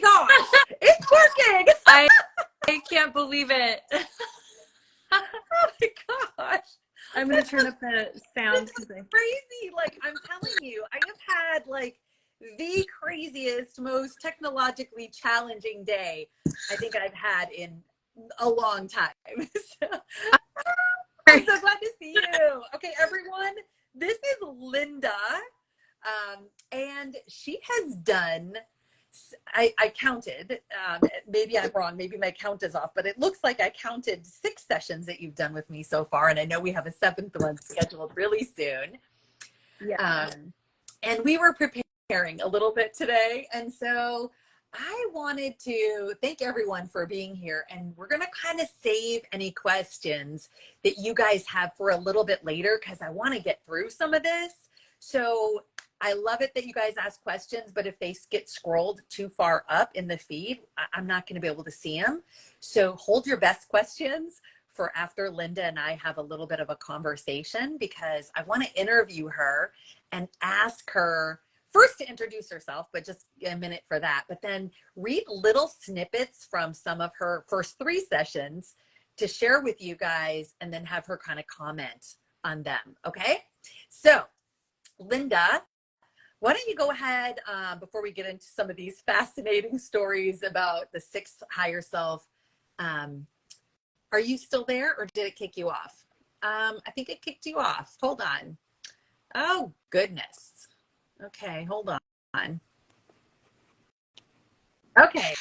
gosh, it's working. I can't believe it. Oh my gosh. I'm going to turn up the sound. This is crazy. Like, I'm telling you, I have had like the craziest, most technologically challenging day I think I've had in a long time. So, I'm so glad to see you. Okay, everyone, this is Linda. And she has done, I counted, maybe I'm wrong, maybe my count is off, but it looks like I counted 6 sessions that you've done with me so far. And I know we have a 7th one scheduled really soon. Yeah. And we were preparing a little bit today. And so I wanted to thank everyone for being here. And we're going to kind of save any questions that you guys have for a little bit later, because I want to get through some of this. So I love it that you guys ask questions, but if they get scrolled too far up in the feed, I'm not going to be able to see them. So hold your best questions for after Linda and I have a little bit of a conversation, because I want to interview her and ask her first to introduce herself, but just a minute for that. But then read little snippets from some of her first 3 sessions to share with you guys, and then have her kind of comment on them. Okay. So Linda, why don't you go ahead before we get into some of these fascinating stories about the 6th higher self. Are you still there, or did it kick you off? I think it kicked you off. Hold on. Oh, goodness. Okay, hold on. Okay,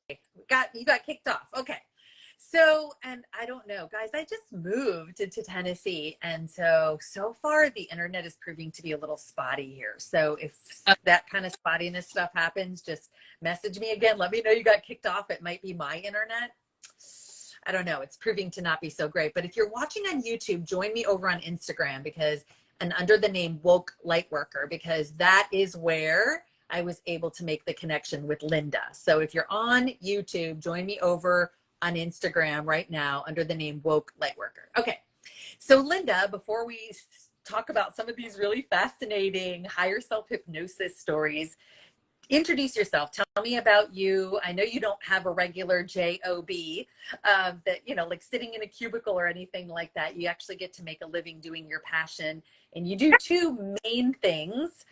you got kicked off. Okay. So, and I don't know, guys, I just moved to Tennessee. And so far the internet is proving to be a little spotty here. So if that kind of spottiness stuff happens, just message me again. Let me know you got kicked off. It might be my internet. I don't know. It's proving to not be so great. But if you're watching on YouTube, join me over on Instagram, and under the name Woke Lightworker, because that is where I was able to make the connection with Linda. So if you're on YouTube, join me over on Instagram right now under the name Woke Lightworker. Okay. So Linda, before we talk about some of these really fascinating higher self hypnosis stories, introduce yourself. Tell me about you. I know you don't have a regular job that, like sitting in a cubicle or anything like that. You actually get to make a living doing your passion, and you do 2 main things.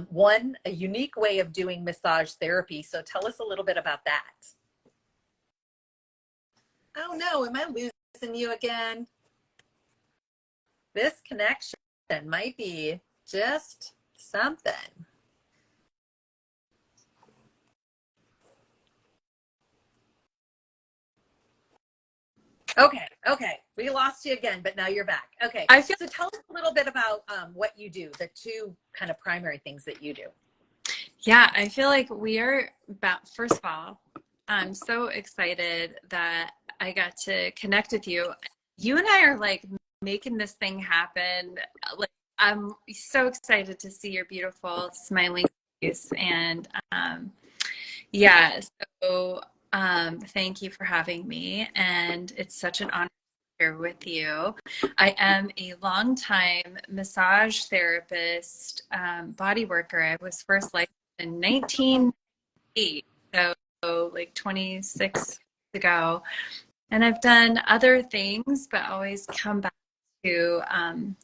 One, a unique way of doing massage therapy. So tell us a little bit about that. Oh no, am I losing you again? This connection might be just something. Okay. We lost you again, but now you're back. Okay. So tell us a little bit about what you do, the 2 kind of primary things that you do. Yeah, I feel like we are about, first of all, I'm so excited that I got to connect with you. You and I are like making this thing happen. Like, I'm so excited to see your beautiful smiling face. And yeah, so thank you for having me. And it's such an honor to be here with you. I am a longtime massage therapist, body worker. I was first licensed in 1998, so like 26 years ago. And I've done other things, but always come back to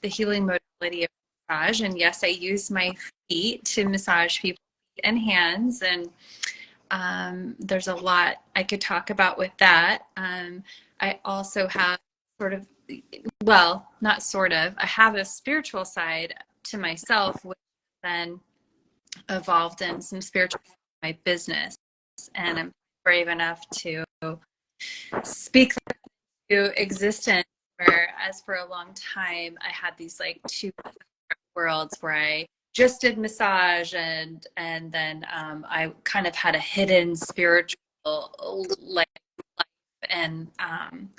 the healing modality of massage. And yes, I use my feet to massage people's feet and hands. And there's a lot I could talk about with that. I also have I have a spiritual side to myself, which then evolved in some spiritual in my business. And I'm brave enough to speak to existence, whereas for a long time I had these like 2 worlds where I just did massage and then I kind of had a hidden spiritual life and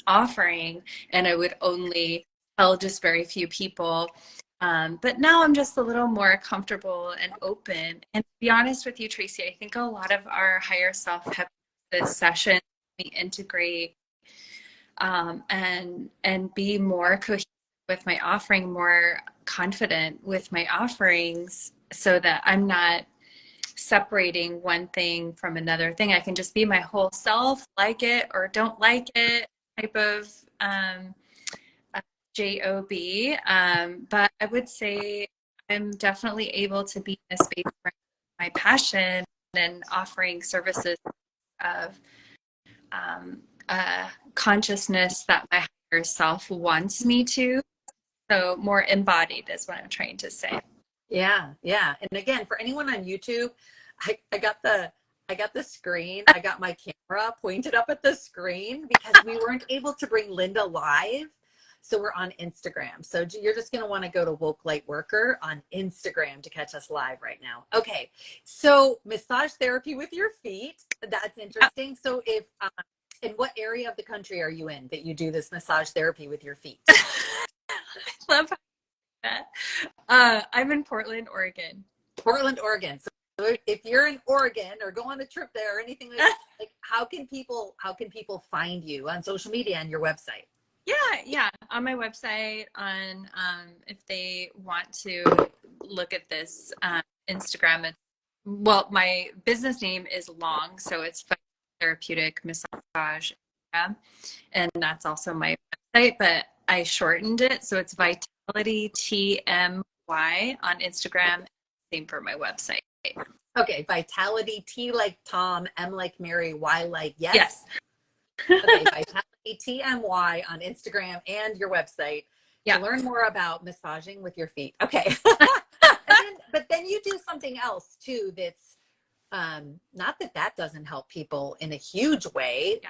offering, and I would only tell just very few people. But now I'm just a little more comfortable and open. And to be honest with you, Tracy, I think a lot of our higher self hypnosis sessions, we integrate and be more cohesive with my offering, more confident with my offerings, so that I'm not separating one thing from another thing. I can just be my whole self, like it or don't like it type of job. But I would say I'm definitely able to be in a space where my passion and offering services of consciousness that my higher self wants me to. So more embodied is what I'm trying to say. Yeah, yeah. And again, for anyone on YouTube, I got the screen. I got my camera pointed up at the screen because we weren't able to bring Linda live. So we're on Instagram. So you're just going to want to go to Woke Light Worker on Instagram to catch us live right now. Okay. So massage therapy with your feet. That's interesting. So if, in what area of the country are you in that you do this massage therapy with your feet? I love that. I'm in Portland, Oregon. Portland, Oregon. So if you're in Oregon or go on a trip there or anything like how can people find you on social media and your website? Yeah. On my website, on if they want to look at this Instagram, well, my business name is long, so it's Therapeutic Massage, and that's also my website, but I shortened it, so it's Vitality TMY on Instagram. Same for my website. Okay, Vitality, T like Tom, M like Mary, Y like yes. Yes. Okay, Vitality TMY on Instagram and your website to learn more about massaging with your feet. Okay. But then you do something else too that's not that doesn't help people in a huge way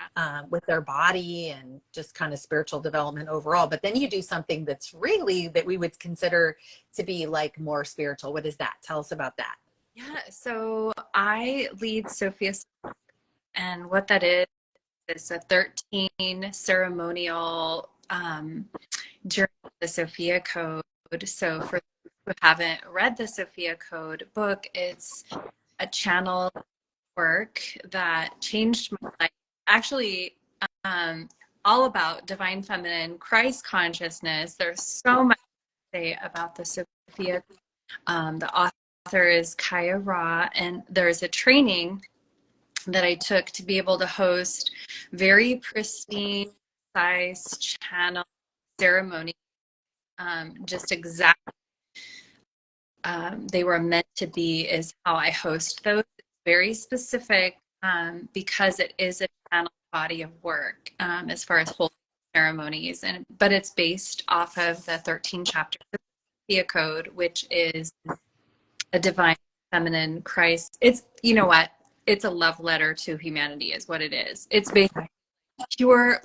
with their body and just kind of spiritual development overall. But then you do something that's really that we would consider to be like more spiritual. What is that? Tell us about that. Yeah. So I lead Sophia, and what that is a 13 ceremonial journey of the Sophia Code. So for those who haven't read the Sophia Code book, it's a channel work that changed my life. Actually, all about divine feminine, Christ consciousness. There's so much to say about the Sophia. The author is Kaya Ra, and there's a training that I took to be able to host very pristine, precise channel ceremony, just exactly they were meant to be is how I host those. It's very specific because it is a channel body of work as far as holding ceremonies, but it's based off of the 13 chapters of the Sophia Code, which is a divine feminine Christ. It's, you know what? It's a love letter to humanity is what it is. It's basically pure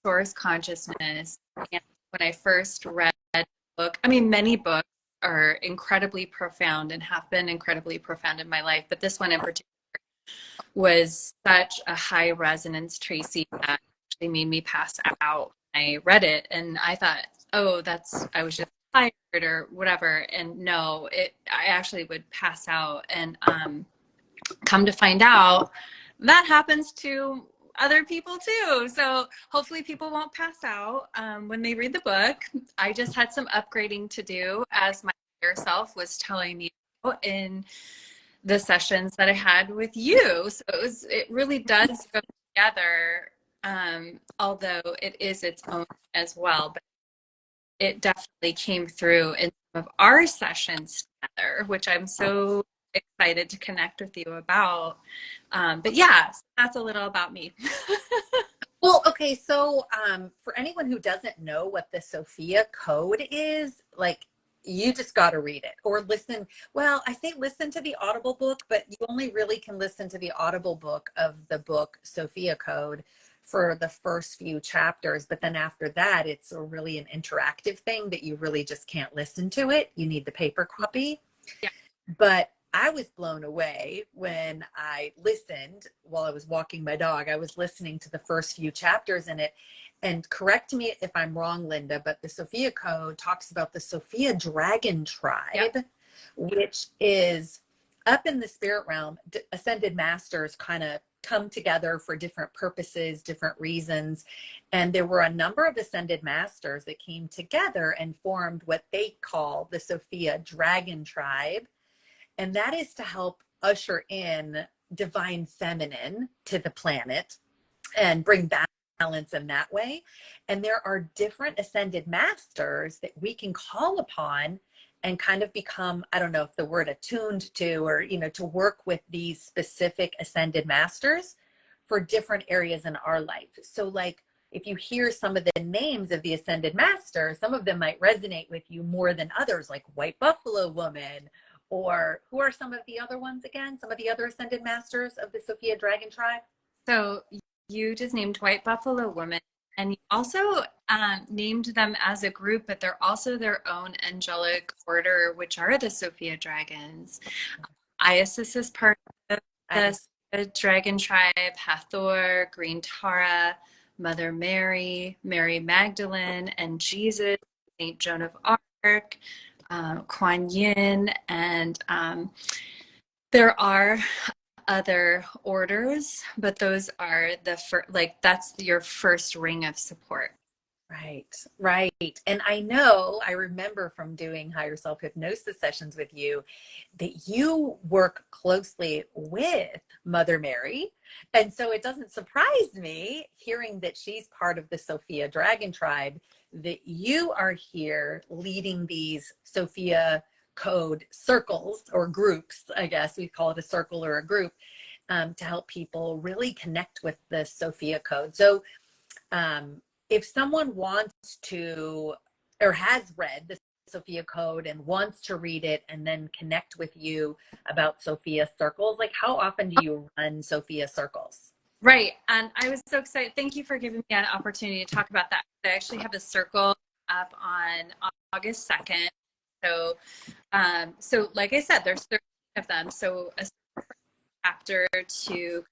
source consciousness. And when I first read the book, I mean, many books are incredibly profound and have been incredibly profound in my life, but this one in particular was such a high resonance, Tracy, that actually made me pass out when I read it. And I thought, oh, I was just tired or whatever. And no, I actually would pass out. And come to find out that happens to other people too. So hopefully people won't pass out when they read the book. I just had some upgrading to do, as my higher self was telling me in the sessions that I had with you. So it really does go together, although it is its own as well. But it definitely came through in some of our sessions together, which I'm so excited to connect with you about. But yeah, that's a little about me. Well, okay. So for anyone who doesn't know what the Sophia Code is, like, you just got to read it or listen. Well, I say listen to the Audible book, but you only really can listen to the Audible book of the book Sophia Code for the first few chapters. But then after that, it's really an interactive thing that you really just can't listen to it. You need the paper copy. Yeah. But I was blown away when I listened while I was walking my dog. I was listening to the first few chapters in it. And correct me if I'm wrong, Linda, but the Sophia Code talks about the Sophia Dragon Tribe, which is up in the spirit realm. Ascended masters kind of come together for different purposes, different reasons. And there were a number of ascended masters that came together and formed what they call the Sophia Dragon Tribe. And that is to help usher in divine feminine to the planet and bring balance in that way. And there are different ascended masters that we can call upon and kind of become, I don't know if the word attuned to, or, you know, to work with these specific ascended masters for different areas in our life. So like, if you hear some of the names of the ascended master, some of them might resonate with you more than others, like White Buffalo Woman, or who are some of the other ones again? Some of the other ascended masters of the Sophia Dragon tribe? So you just named White Buffalo Woman, and you also named them as a group, but they're also their own angelic order, which are the Sophia Dragons. Isis is part of the Dragon tribe, Hathor, Green Tara, Mother Mary, Mary Magdalene, and Jesus, Saint Joan of Arc, Kuan Yin, and there are other orders, but those are the first, like that's your first ring of support. Right, right. And I remember from doing higher self hypnosis sessions with you that you work closely with Mother Mary. And so it doesn't surprise me hearing that she's part of the Sophia Dragon tribe, that you are here leading these Sophia code circles or groups. I guess we call it a circle or a group, to help people really connect with the Sophia code. So, if someone wants to or has read the Sophia Code and wants to read it and then connect with you about Sophia circles, like how often do you run Sophia circles? Right. And I was so excited. Thank you for giving me an opportunity to talk about that. I actually have a circle up on August 2nd. So, so like I said, there's 13 of them. So a chapter to come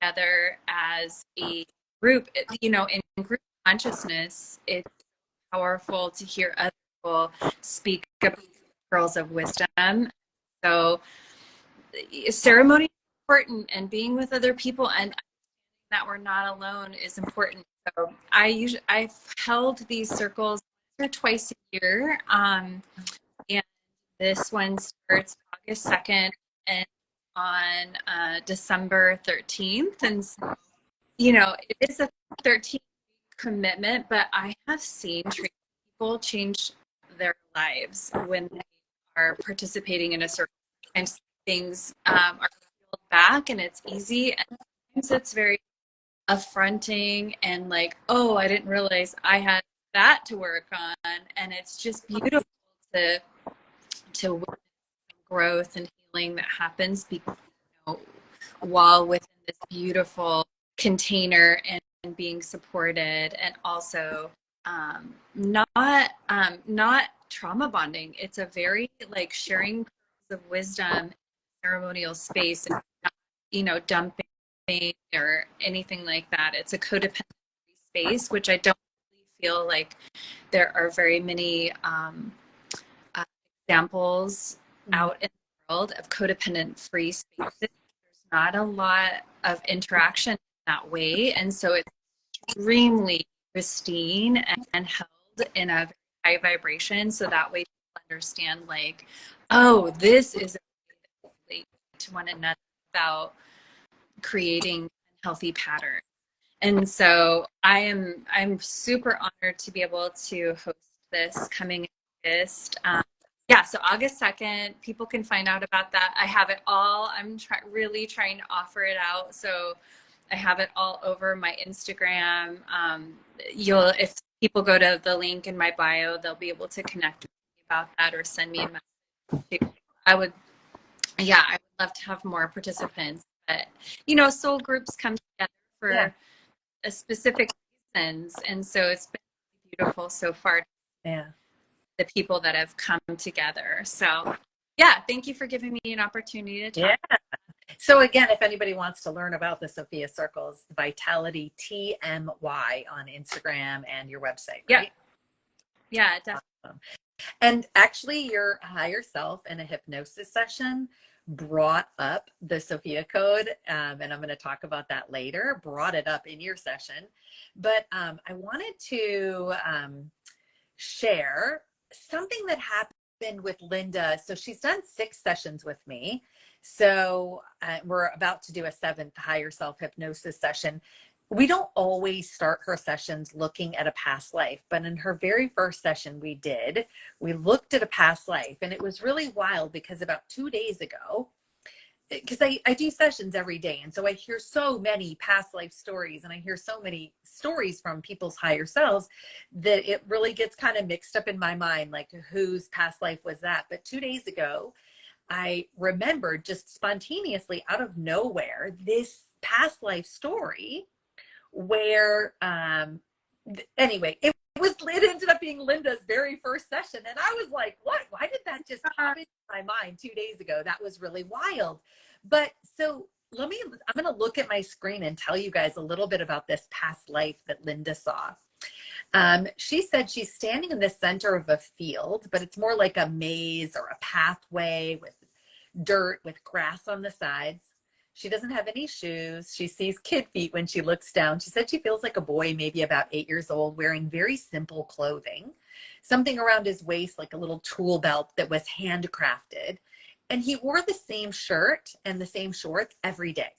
together as a group, you know, in group consciousness, it's powerful to hear other people speak about pearls of wisdom. So ceremony is important, and being with other people and that we're not alone is important. So I've held these circles once or twice a year. And this one starts August 2nd and on December 13th. And so, you know, it is a 13-week commitment, but I have seen people change their lives when they are participating in a circle. Sometimes things are pulled back and it's easy, and sometimes it's very affronting and like, oh, I didn't realize I had that to work on. And it's just beautiful to witness growth and healing that happens because, you know, while within this beautiful container and being supported, and also not trauma bonding. It's a very like sharing of wisdom, ceremonial space, and not, you know, dumping or anything like that. It's a codependent space, which I don't really feel like there are very many examples out in the world of codependent free spaces. There's not a lot of interaction in that way, and so it's extremely pristine and held in a high vibration, so that way people understand like, oh, this is a way that we relate to one another without creating healthy patterns. And so I'm super honored to be able to host this coming August. Yeah, so August 2nd, people can find out about that. I have it all. I'm really trying to offer it out. So I have it all over my Instagram. If people go to the link in my bio, they'll be able to connect with me about that or send me a message. I would love to have more participants. But, you know, soul groups come together for a specific reasons. And so it's been beautiful so far. Yeah. The people that have come together. So yeah, thank you for giving me an opportunity to talk. Yeah. So again, if anybody wants to learn about the Sophia Circles, Vitality TMY on Instagram and your website, right? Yeah, definitely. Awesome. And actually your higher self in a hypnosis session brought up the Sophia Code, and I'm going to talk about that later, brought it up in your session. But I wanted to share something that happened with Linda. So she's done 6 sessions with me. So we're about to do a 7th higher self hypnosis session. We don't always start her sessions looking at a past life, but in her very first session we looked at a past life, and it was really wild because about 2 days ago, because I do sessions every day. And so I hear so many past life stories, and I hear so many stories from people's higher selves that it really gets kind of mixed up in my mind, like whose past life was that? But 2 days ago, I remembered just spontaneously out of nowhere this past life story where, anyway, it ended up being Linda's very first session. And I was like, what? Why did that just pop into my mind 2 days ago? That was really wild. But so I'm going to look at my screen and tell you guys a little bit about this past life that Linda saw. She said she's standing in the center of a field, but it's more like a maze or a pathway with dirt with grass on the sides. She doesn't have any shoes. She sees kid feet when she looks down. She said she feels like a boy, maybe about 8 years old, wearing very simple clothing, something around his waist, like a little tool belt that was handcrafted. And he wore the same shirt and the same shorts every day.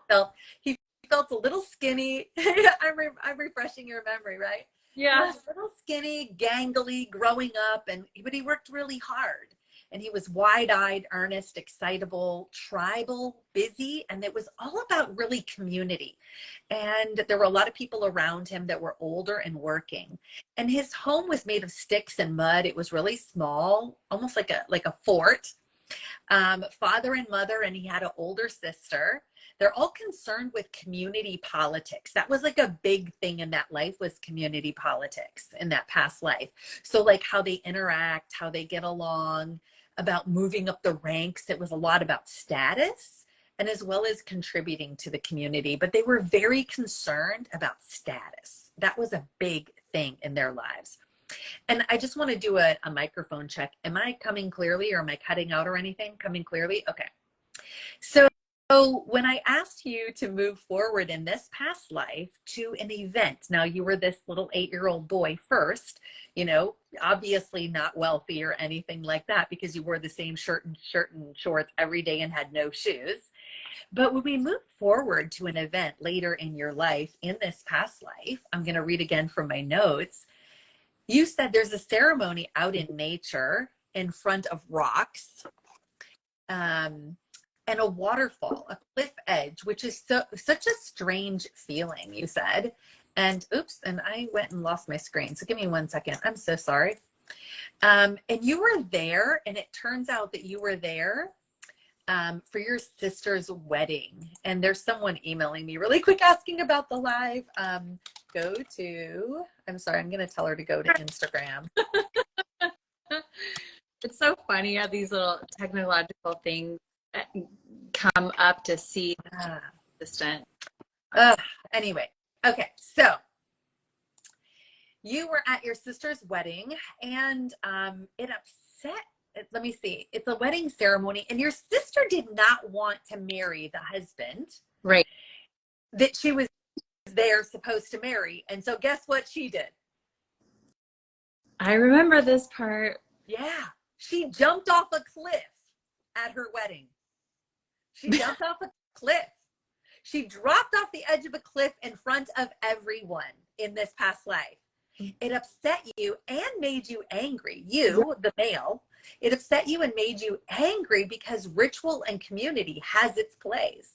So he felt a little skinny. I'm refreshing your memory, right? Yeah. He was a little skinny, gangly, growing up, but he worked really hard. And he was wide-eyed, earnest, excitable, tribal, busy, and it was all about really community. And there were a lot of people around him that were older and working. And his home was made of sticks and mud. It was really small, almost like a fort. Father and mother, and he had an older sister. They're all concerned with community politics. That was like a big thing in that life, was community politics in that past life. So like how they interact, how they get along, about moving up the ranks. It was a lot about status and as well as contributing to the community. But they were very concerned about status. That was a big thing in their lives. And I just want to do a microphone check. Am I coming clearly, or am I cutting out or anything? Coming clearly? Okay. So when I asked you to move forward in this past life to an event, now you were this little 8-year-old boy first, obviously not wealthy or anything like that, because you wore the same shirt and shorts every day and had no shoes. But when we move forward to an event later in your life, in this past life, I'm going to read again from my notes. You said there's a ceremony out in nature in front of rocks, and a waterfall, a cliff edge, which is such a strange feeling, you said. And oops, and I went and lost my screen. So give me 1 second. I'm so sorry. And you were there, and it turns out that you were there for your sister's wedding. And there's someone emailing me really quick asking about the live. I'm sorry, I'm going to tell her to go to Instagram. It's so funny how these little technological things come up to see assistant. Anyway, okay, so you were at your sister's wedding, and it upset. Let me see. It's a wedding ceremony, and your sister did not want to marry the husband, right, that she was there supposed to marry. And so guess what she did? I remember this part. Yeah. She jumped off a cliff at her wedding. She jumped off a cliff. She dropped off the edge of a cliff in front of everyone in this past life. It upset you and made you angry. You, the male, it upset you and made you angry because ritual and community has its place.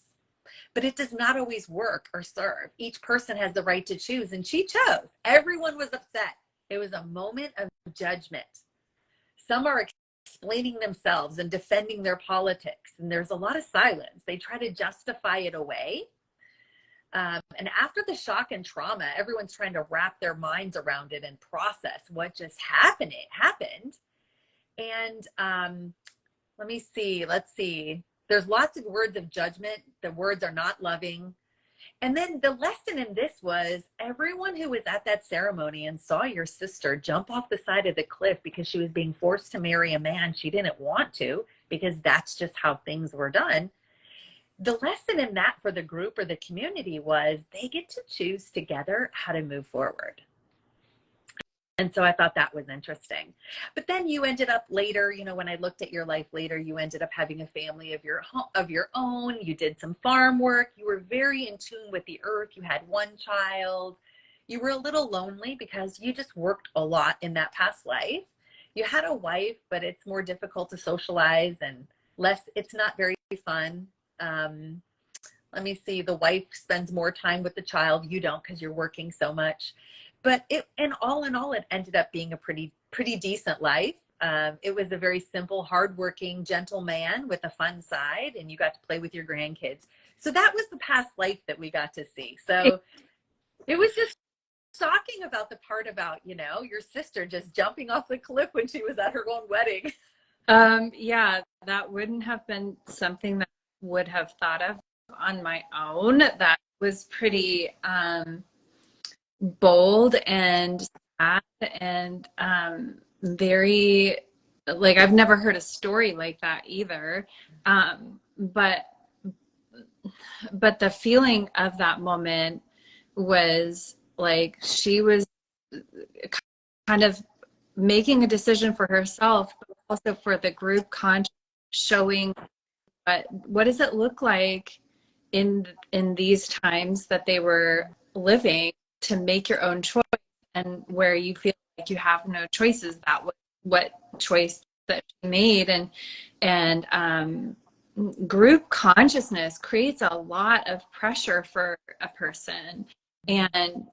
But it does not always work or serve. Each person has the right to choose, and she chose. Everyone was upset. It was a moment of judgment. Some are explaining themselves and defending their politics, and there's a lot of silence. They try to justify it away. And after the shock and trauma, everyone's trying to wrap their minds around it and process what just happened. And let's see. There's lots of words of judgment. The words are not loving. And then the lesson in this was everyone who was at that ceremony and saw your sister jump off the side of the cliff because she was being forced to marry a man she didn't want to, because that's just how things were done. The lesson in that for the group or the community was they get to choose together how to move forward. And so I thought that was interesting. But then you ended up later, you know, when I looked at your life later, you ended up having a family of your own. You did some farm work. You were very in tune with the earth. You had one child. You were a little lonely because you just worked a lot in that past life. You had a wife, but it's more difficult to socialize and it's not very fun. Let me see, the wife spends more time with the child. You don't because you're working so much. But in all, it ended up being a pretty decent life. It was a very simple, hardworking, gentle man with a fun side, and you got to play with your grandkids. So that was the past life that we got to see. So it was just shocking about the part about, you know, your sister just jumping off the cliff when she was at her own wedding. Yeah, that wouldn't have been something that I would have thought of on my own. That was pretty bold and sad and very, like, I've never heard a story like that either. But the feeling of that moment was like she was kind of making a decision for herself, but also for the group conscious, showing what does it look like in these times that they were living, to make your own choice, and where you feel like you have no choices. That was what choice that she made. And group consciousness creates a lot of pressure for a person, and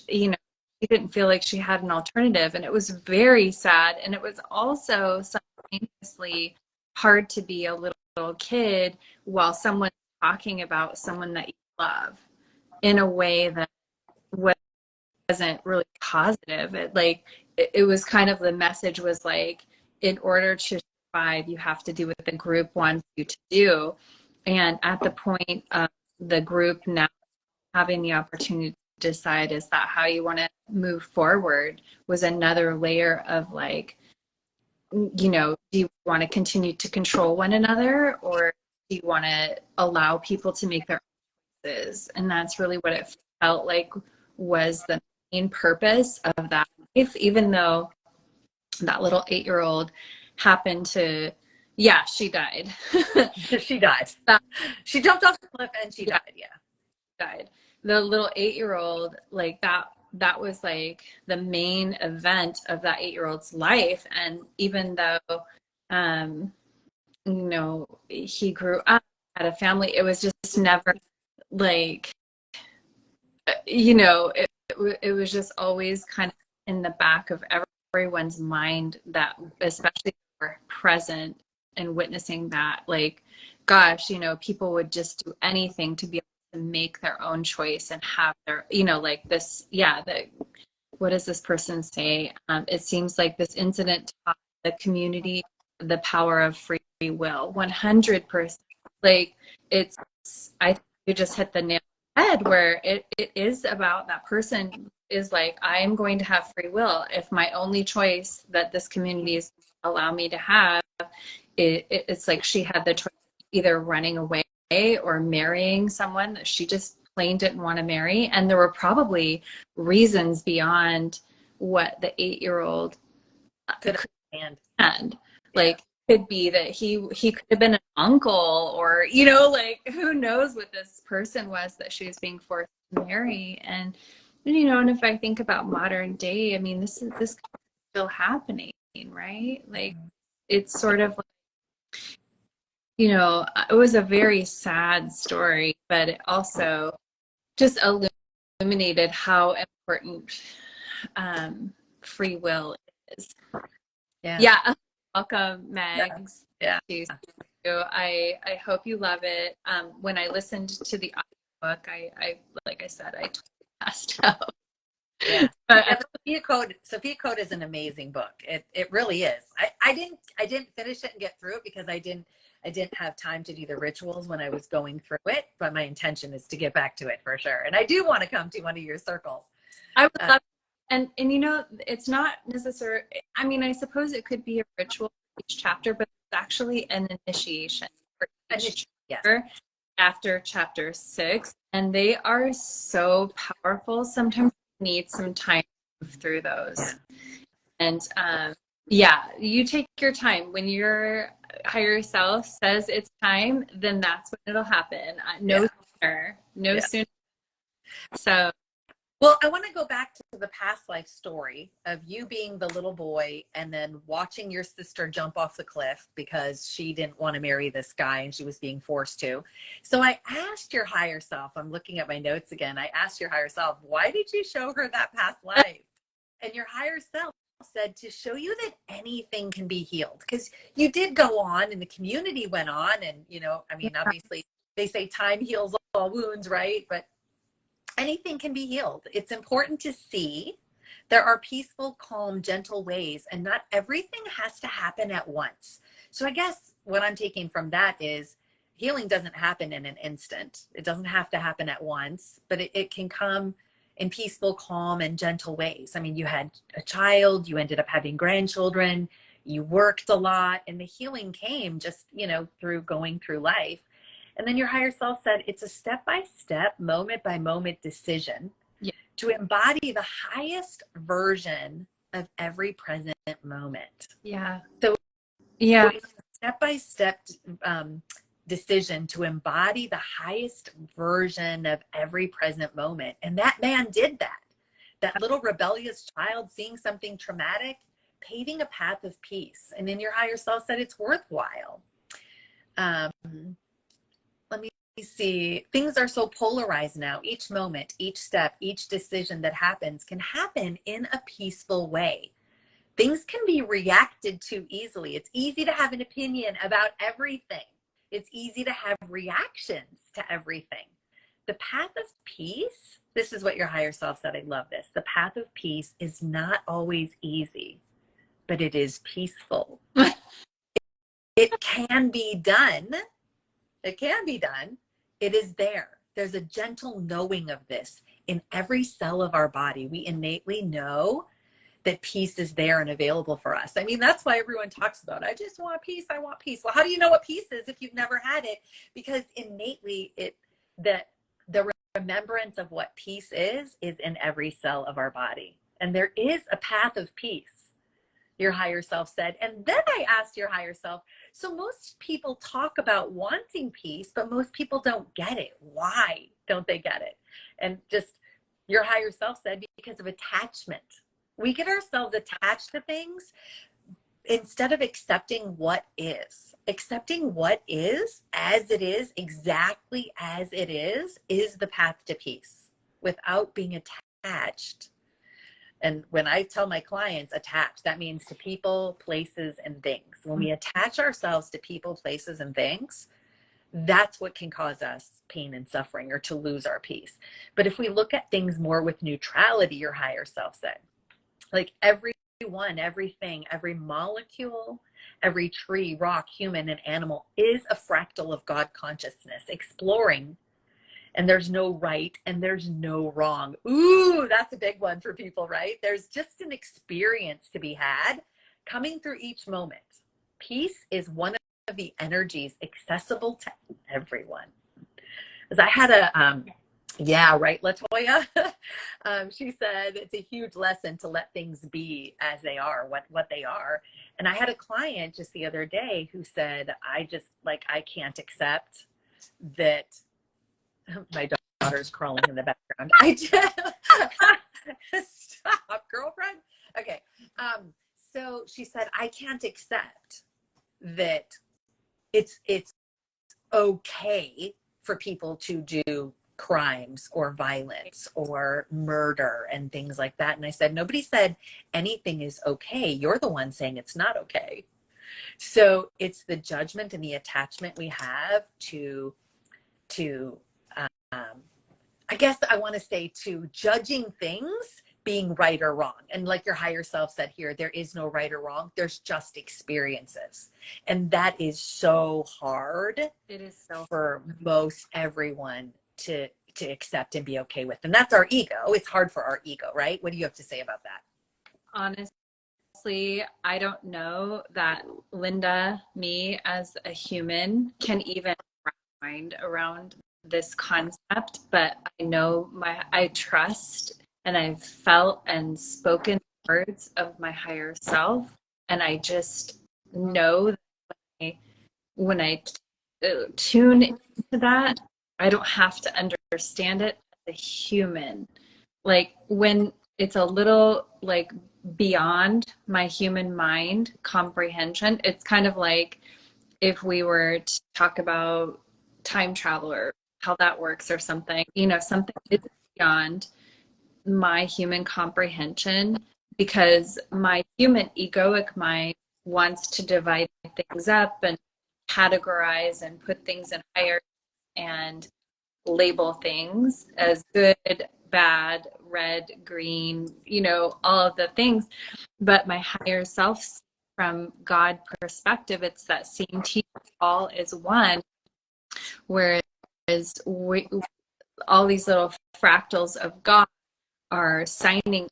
you know, she didn't feel like she had an alternative, and it was very sad. And it was also simultaneously hard to be a little kid while someone's talking about someone that you love in a way that wasn't really positive. It was kind of, the message was like, in order to survive, you have to do what the group wants you to do. And at the point of the group now having the opportunity to decide, is that how you want to move forward, was another layer of like, you know, do you want to continue to control one another, or do you want to allow people to make their own choices? And that's really what it felt like was the main purpose of that life, even though that little 8-year-old happened to, yeah, she died. She died. She jumped off the cliff and she died. Yeah. Died. The little 8-year-old, like that was like the main event of that 8-year-old's life. And even though you know, he grew up, had a family, it was just never like, you know, it was just always kind of in the back of everyone's mind, that especially if we're present and witnessing that, like, gosh, you know, people would just do anything to be able to make their own choice and have their, you know, like this, yeah, what does this person say? It seems like this incident taught the community the power of free will. 100%. Like, I think you just hit the nail on the head, where it is about that person is like, I am going to have free will. If my only choice that this community is allow me to have, it's like she had the choice of either running away or marrying someone that she just plain didn't want to marry. And there were probably reasons beyond what the 8-year-old could understand. Like, could be that he could have been an uncle, or, you know, like, who knows what this person was that she was being forced to marry. And you know, and if I think about modern day, I mean, this is still happening, right? Like, it's sort of like, you know, it was a very sad story, but it also just illuminated how important free will is. Yeah. Welcome, Megs. Yeah. I hope you love it. When I listened to the audiobook, I like I said, I totally passed out. Yeah. But Sophia Code is an amazing book. It really is. I didn't finish it and get through it because I didn't have time to do the rituals when I was going through it, but my intention is to get back to it for sure. And I do want to come to one of your circles. I would love and you know, it's not necessary. I mean, I suppose it could be a ritual for each chapter, but it's actually an initiation for each chapter after chapter 6. And they are so powerful. Sometimes you need some time to move through those. And yeah, you take your time. When your higher self says it's time, then that's when it'll happen. No sooner, no sooner. So, well, I want to go back to the past life story of you being the little boy and then watching your sister jump off the cliff because she didn't want to marry this guy and she was being forced to. So I asked your higher self, I'm looking at my notes again. I asked your higher self, why did you show her that past life? And your higher self said to show you that anything can be healed, because you did go on and the community went on. And, you know, I mean, obviously they say time heals all wounds, right? But anything can be healed. It's important to see there are peaceful, calm, gentle ways, and not everything has to happen at once. So I guess what I'm taking from that is healing doesn't happen in an instant. It doesn't have to happen at once, but it can come in peaceful, calm, and gentle ways. I mean, you had a child, you ended up having grandchildren, you worked a lot, and the healing came just, you know, through going through life. And then your higher self said it's a step-by-step, moment-by-moment decision to embody the highest version of every present moment. yeah. So Yeah. it's a step-by-step decision to embody the highest version of every present moment. And that man did that. That little rebellious child seeing something traumatic, paving a path of peace. And then your higher self said it's worthwhile. Let me see. Things are so polarized now. Each moment, each step, each decision that happens can happen in a peaceful way. Things can be reacted to easily. It's easy to have an opinion about everything. It's easy to have reactions to everything. The path of peace, this is what your higher self said. I love this. The path of peace is not always easy, but it is peaceful. It can be done. It can be done. It is there. There's a gentle knowing of this in every cell of our body. We innately know that peace is there and available for us. I mean, that's why everyone talks about, I just want peace. I want peace. Well, how do you know what peace is if you've never had it? Because innately the remembrance of what peace is in every cell of our body. And there is a path of peace, your higher self said. And then I asked your higher self, so most people talk about wanting peace, but most people don't get it. Why don't they get it? And just your higher self said, because of attachment. We get ourselves attached to things instead of accepting what is. Accepting what is as it is, exactly as it is the path to peace without being attached. And when I tell my clients attached, that means to people, places, and things. When we attach ourselves to people, places, and things, that's what can cause us pain and suffering or to lose our peace. But if we look at things more with neutrality, your higher self said, like everyone, everything, every molecule, every tree, rock, human, and animal is a fractal of God consciousness, exploring. And there's no right and there's no wrong. Ooh, that's a big one for people, right? There's just an experience to be had coming through each moment. Peace is one of the energies accessible to everyone. Because I had a, yeah, right, Latoya? She said it's a huge lesson to let things be as they are, what they are. And I had a client just the other day who said, I can't accept that. My daughter's crawling in the background. I just stop, girlfriend. Okay. So she said, I can't accept that it's okay for people to do crimes or violence or murder and things like that. And I said, nobody said anything is okay. You're the one saying it's not okay. So it's the judgment and the attachment we have to I guess I want to say to judging things being right or wrong. And like your higher self said here, there is no right or wrong. There's just experiences. And that is so hard. It is so for most everyone to accept and be okay with. And that's our ego. It's hard for our ego, right? What do you have to say about that? Honestly, I don't know that Linda, me as a human, can even wrap my mind around this concept, but I know I trust and I've felt and spoken parts of my higher self. And I just know that when I tune into that, I don't have to understand it as a human. Like when it's a little like beyond my human mind comprehension, it's kind of like if we were to talk about time travel or how that works or something, something is beyond my human comprehension because my human egoic mind wants to divide things up and categorize and put things in higher and label things as good, bad, red, green, all of the things. But my higher self, from God perspective, it's that same teaching, all is one, whereas all these little fractals of God are signing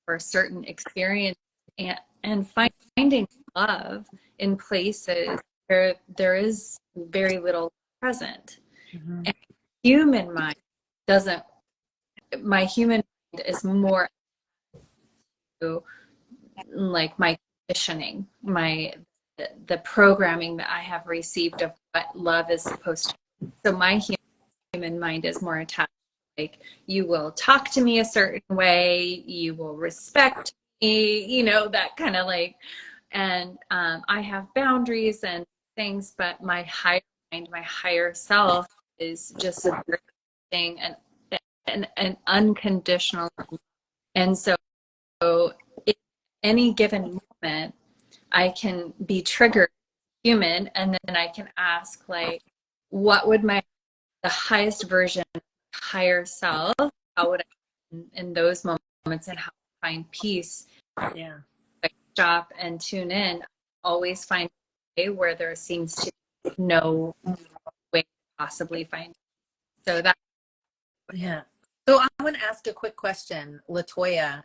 for certain experience and finding love in places where there is very little present. Mm-hmm. And human mind doesn't, my human mind is more to like my conditioning, the programming that I have received of what love is supposed to be. So my human mind is more attached. Like you will talk to me a certain way, you will respect me, that kind of like, and I have boundaries and things, but my higher mind, my higher self is just a thing and an unconditional. And so at any given moment, I can be triggered human, and then I can ask like, what would the highest version of higher self, how would I in those moments and how I find peace? Yeah. I stop and tune in, always find a way where there seems to be no way to possibly find it. So that Yeah. So I want to ask a quick question, Latoya.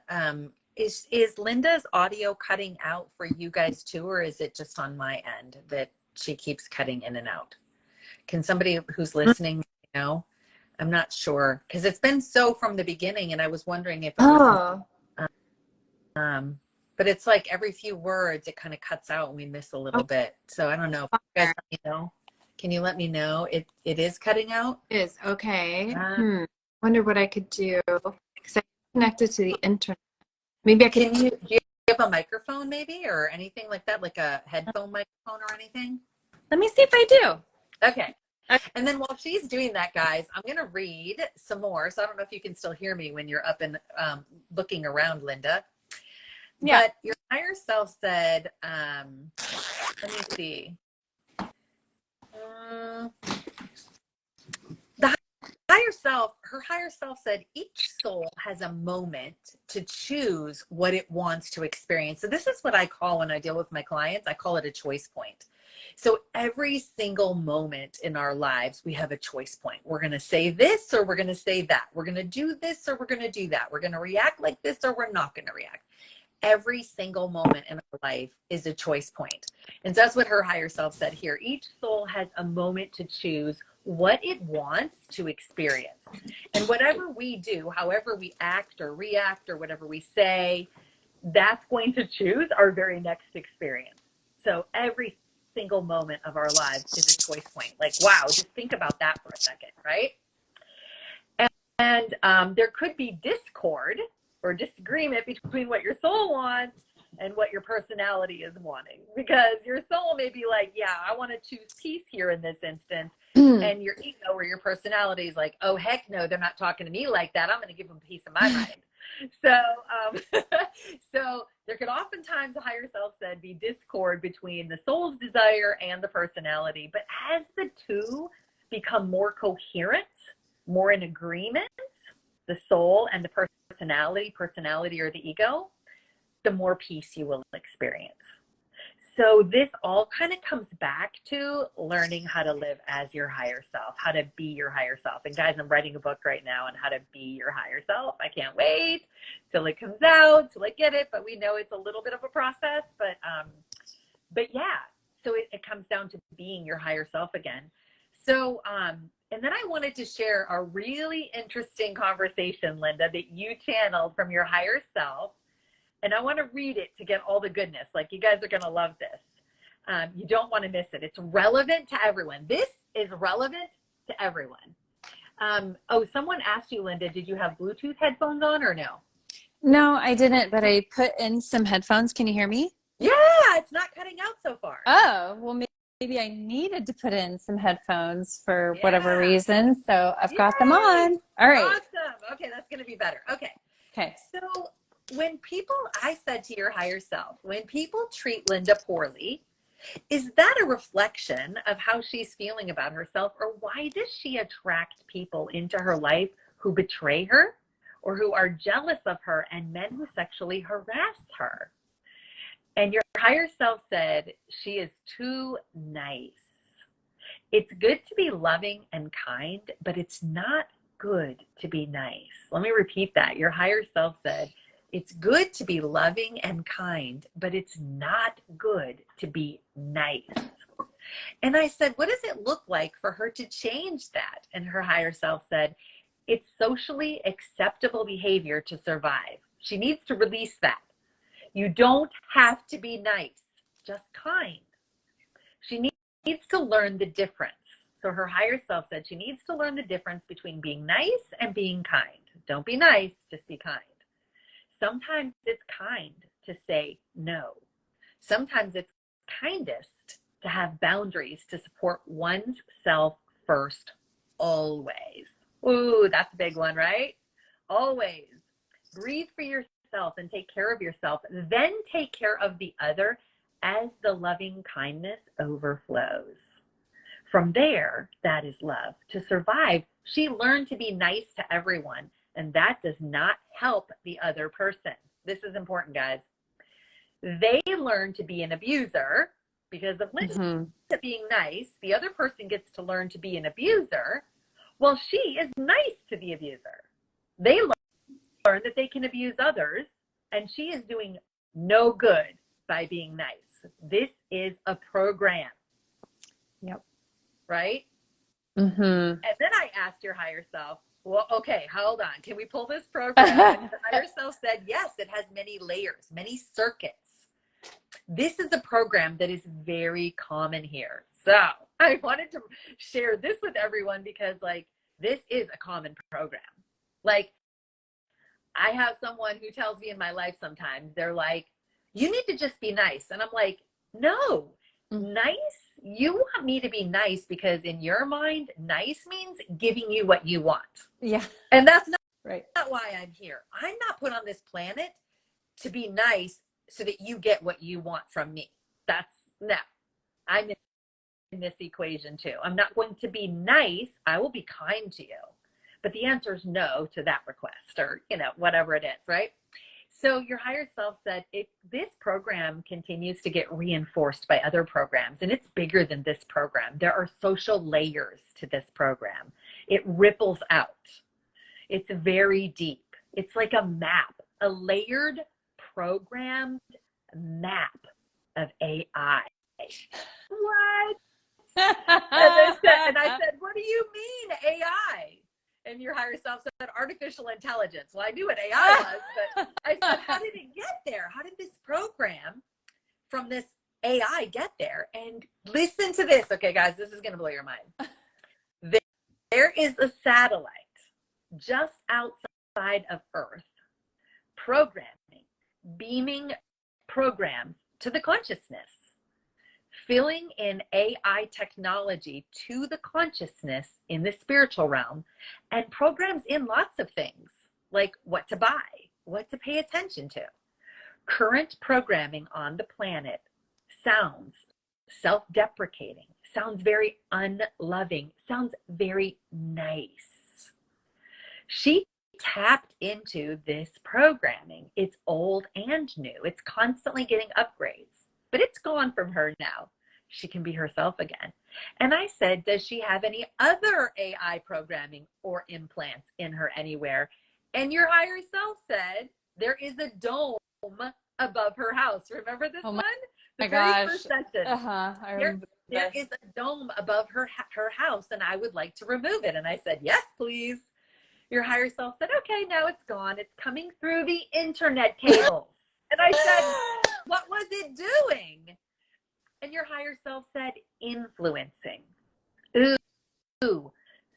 Is Linda's audio cutting out for you guys too, or is it just on my end that she keeps cutting in and out? Can somebody who's listening know? I'm not sure because it's been so from the beginning, and I was wondering if it was. But it's like every few words it kind of cuts out and we miss a little bit. So I don't know. You guys let me know. Can you let me know? It is cutting out? it is okay. Wonder what I could do because I'm connected to the internet. Maybe I could. Do you have a microphone maybe or anything like that, like a headphone microphone or anything? Let me see if I do. Okay. And then while she's doing that, guys, I'm going to read some more. So I don't know if you can still hear me when you're up and looking around, Linda. Yeah. But your higher self said, let me see. The higher self, her higher self said, each soul has a moment to choose what it wants to experience. So this is what I call when I deal with my clients, I call it a choice point. So every single moment in our lives, we have a choice point. We're going to say this or we're going to say that. We're going to do this or we're going to do that. We're going to react like this or we're not going to react. Every single moment in our life is a choice point. And so that's what her higher self said here. Each soul has a moment to choose what it wants to experience. And whatever we do, however we act or react or whatever we say, that's going to choose our very next experience. So every single moment of our lives is a choice point. Like, wow, just think about that for a second, right? And there could be discord or disagreement between what your soul wants and what your personality is wanting, because your soul may be like, yeah, I want to choose peace here in this instance. And your ego or your personality is like, oh, heck no, they're not talking to me like that. I'm going to give them peace in my mind. So there could oftentimes, a higher self said, be discord between the soul's desire and the personality. But as the two become more coherent, more in agreement, the soul and the personality or the ego, the more peace you will experience. So this all kind of comes back to learning how to live as your higher self, how to be your higher self. And guys, I'm writing a book right now on how to be your higher self. I can't wait till it comes out, till I get it. But we know it's a little bit of a process. But yeah, so it comes down to being your higher self again. So, and then I wanted to share a really interesting conversation, Linda, that you channeled from your higher self And I want to read it to get all the goodness. Like, you guys are going to love this. You don't want to miss it. It's relevant to everyone. This is relevant to everyone. Oh, someone asked you, Linda, did you have Bluetooth headphones on or no? No, I didn't, but I put in some headphones. Can you hear me? Yeah, it's not cutting out so far. Oh, well, maybe I needed to put in some headphones for whatever reason. So I've got them on. All right. Awesome. Okay, that's going to be better. Okay. Okay. So when people, I said to your higher self, when people treat Linda poorly, is that a reflection of how she's feeling about herself, or why does she attract people into her life who betray her or who are jealous of her and men who sexually harass her? And your higher self said she is too nice. It's good to be loving and kind, but it's not good to be nice. Let me repeat that. Your higher self said, it's good to be loving and kind, but it's not good to be nice. And I said, what does it look like for her to change that? And her higher self said, it's socially acceptable behavior to survive. She needs to release that. You don't have to be nice, just kind. She needs to learn the difference. So her higher self said she needs to learn the difference between being nice and being kind. Don't be nice, just be kind. Sometimes it's kind to say no. Sometimes it's kindest to have boundaries to support one's self first, always. Ooh, that's a big one, right? Always. Breathe for yourself and take care of yourself, then take care of the other as the loving kindness overflows. From there, that is love. To survive, she learned to be nice to everyone, and that does not help the other person. This is important, guys. They learn to be an abuser because of Linda being nice. The other person gets to learn to be an abuser. Well, she is nice to the abuser. They learn that they can abuse others, and she is doing no good by being nice. This is a program. Yep. Right? And then I asked your higher self, well, okay, hold on. Can we pull this program? And your higher self said, yes, it has many layers, many circuits. This is a program that is very common here. So I wanted to share this with everyone because, like, this is a common program. Like, I have someone who tells me in my life sometimes, they're like, you need to just be nice. And I'm like, no, nice? You want me to be nice because in your mind, nice means giving you what you want. Yeah. And that's not, right. not why I'm here. I'm not put on this planet to be nice so that you get what you want from me. That's no. I'm in this equation too. I'm not going to be nice. I will be kind to you. But the answer is no to that request, or, you know, whatever it is, right? So your higher self said, if this program continues to get reinforced by other programs, and it's bigger than this program, there are social layers to this program. It ripples out. It's very deep. It's like a map, a layered programmed map of AI. What? And I said, what do you mean AI? And your higher self said artificial intelligence. Well, I knew what AI was, but I said, how did it get there? How did this program from this AI get there? And listen to this. Okay, guys, this is going to blow your mind. There is a satellite just outside of Earth programming, beaming programs to the consciousness, filling in AI technology to the consciousness in the spiritual realm, and programs in lots of things, like what to buy, what to pay attention to. Current programming on the planet sounds self-deprecating, sounds very unloving, sounds very nice. She tapped into this programming. It's old and new. It's constantly getting upgrades. But it's gone from her now. She can be herself again. And I said, does she have any other AI programming or implants in her anywhere? And your higher self said, there is a dome above her house. Remember this one? The very first session. I remember there is a dome above her house, and I would like to remove it. And I said, yes, please. Your higher self said, okay, now it's gone. It's coming through the internet cables. And I said, what was it doing? And your higher self said, influencing. Ooh,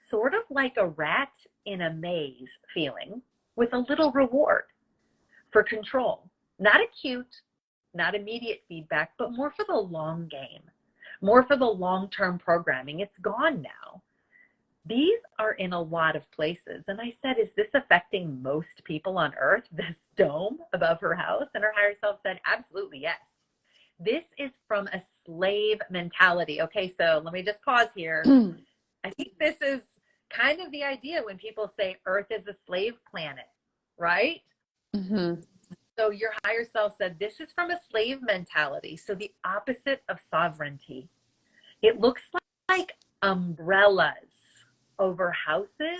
sort of like a rat in a maze feeling with a little reward for control. Not acute, not immediate feedback, but more for the long game, more for the long-term programming. It's gone now. These are in a lot of places. And I said, is this affecting most people on earth, this dome above her house? And her higher self said, absolutely, yes. This is from a slave mentality. Okay, so let me just pause here. I think this is kind of the idea when people say Earth is a slave planet, right? Mm-hmm. So your higher self said, this is from a slave mentality. So the opposite of sovereignty. It looks like umbrellas over houses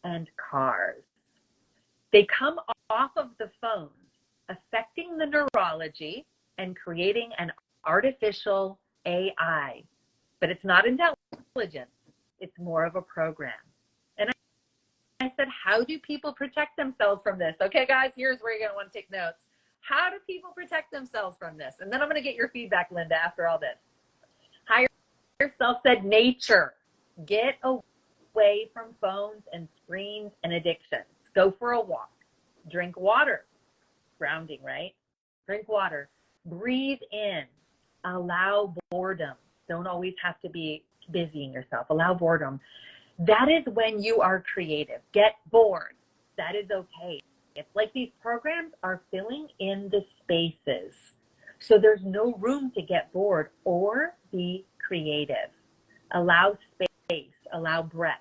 and cars. They come off of the phones, affecting the neurology and creating an artificial AI. But it's not intelligence. It's more of a program. And I said, how do people protect themselves from this? Okay, guys, here's where you're going to want to take notes. How do people protect themselves from this? And then I'm going to get your feedback, Linda, after all this. Higher self said, nature. Get away from phones and screens and addictions. Go for a walk. Drink water. Grounding, right? Drink water. Breathe in. Allow boredom. Don't always have to be busying yourself. Allow boredom. That is when you are creative. Get bored. That is okay. It's like these programs are filling in the spaces. So there's no room to get bored or be creative. Allow space. Allow breath.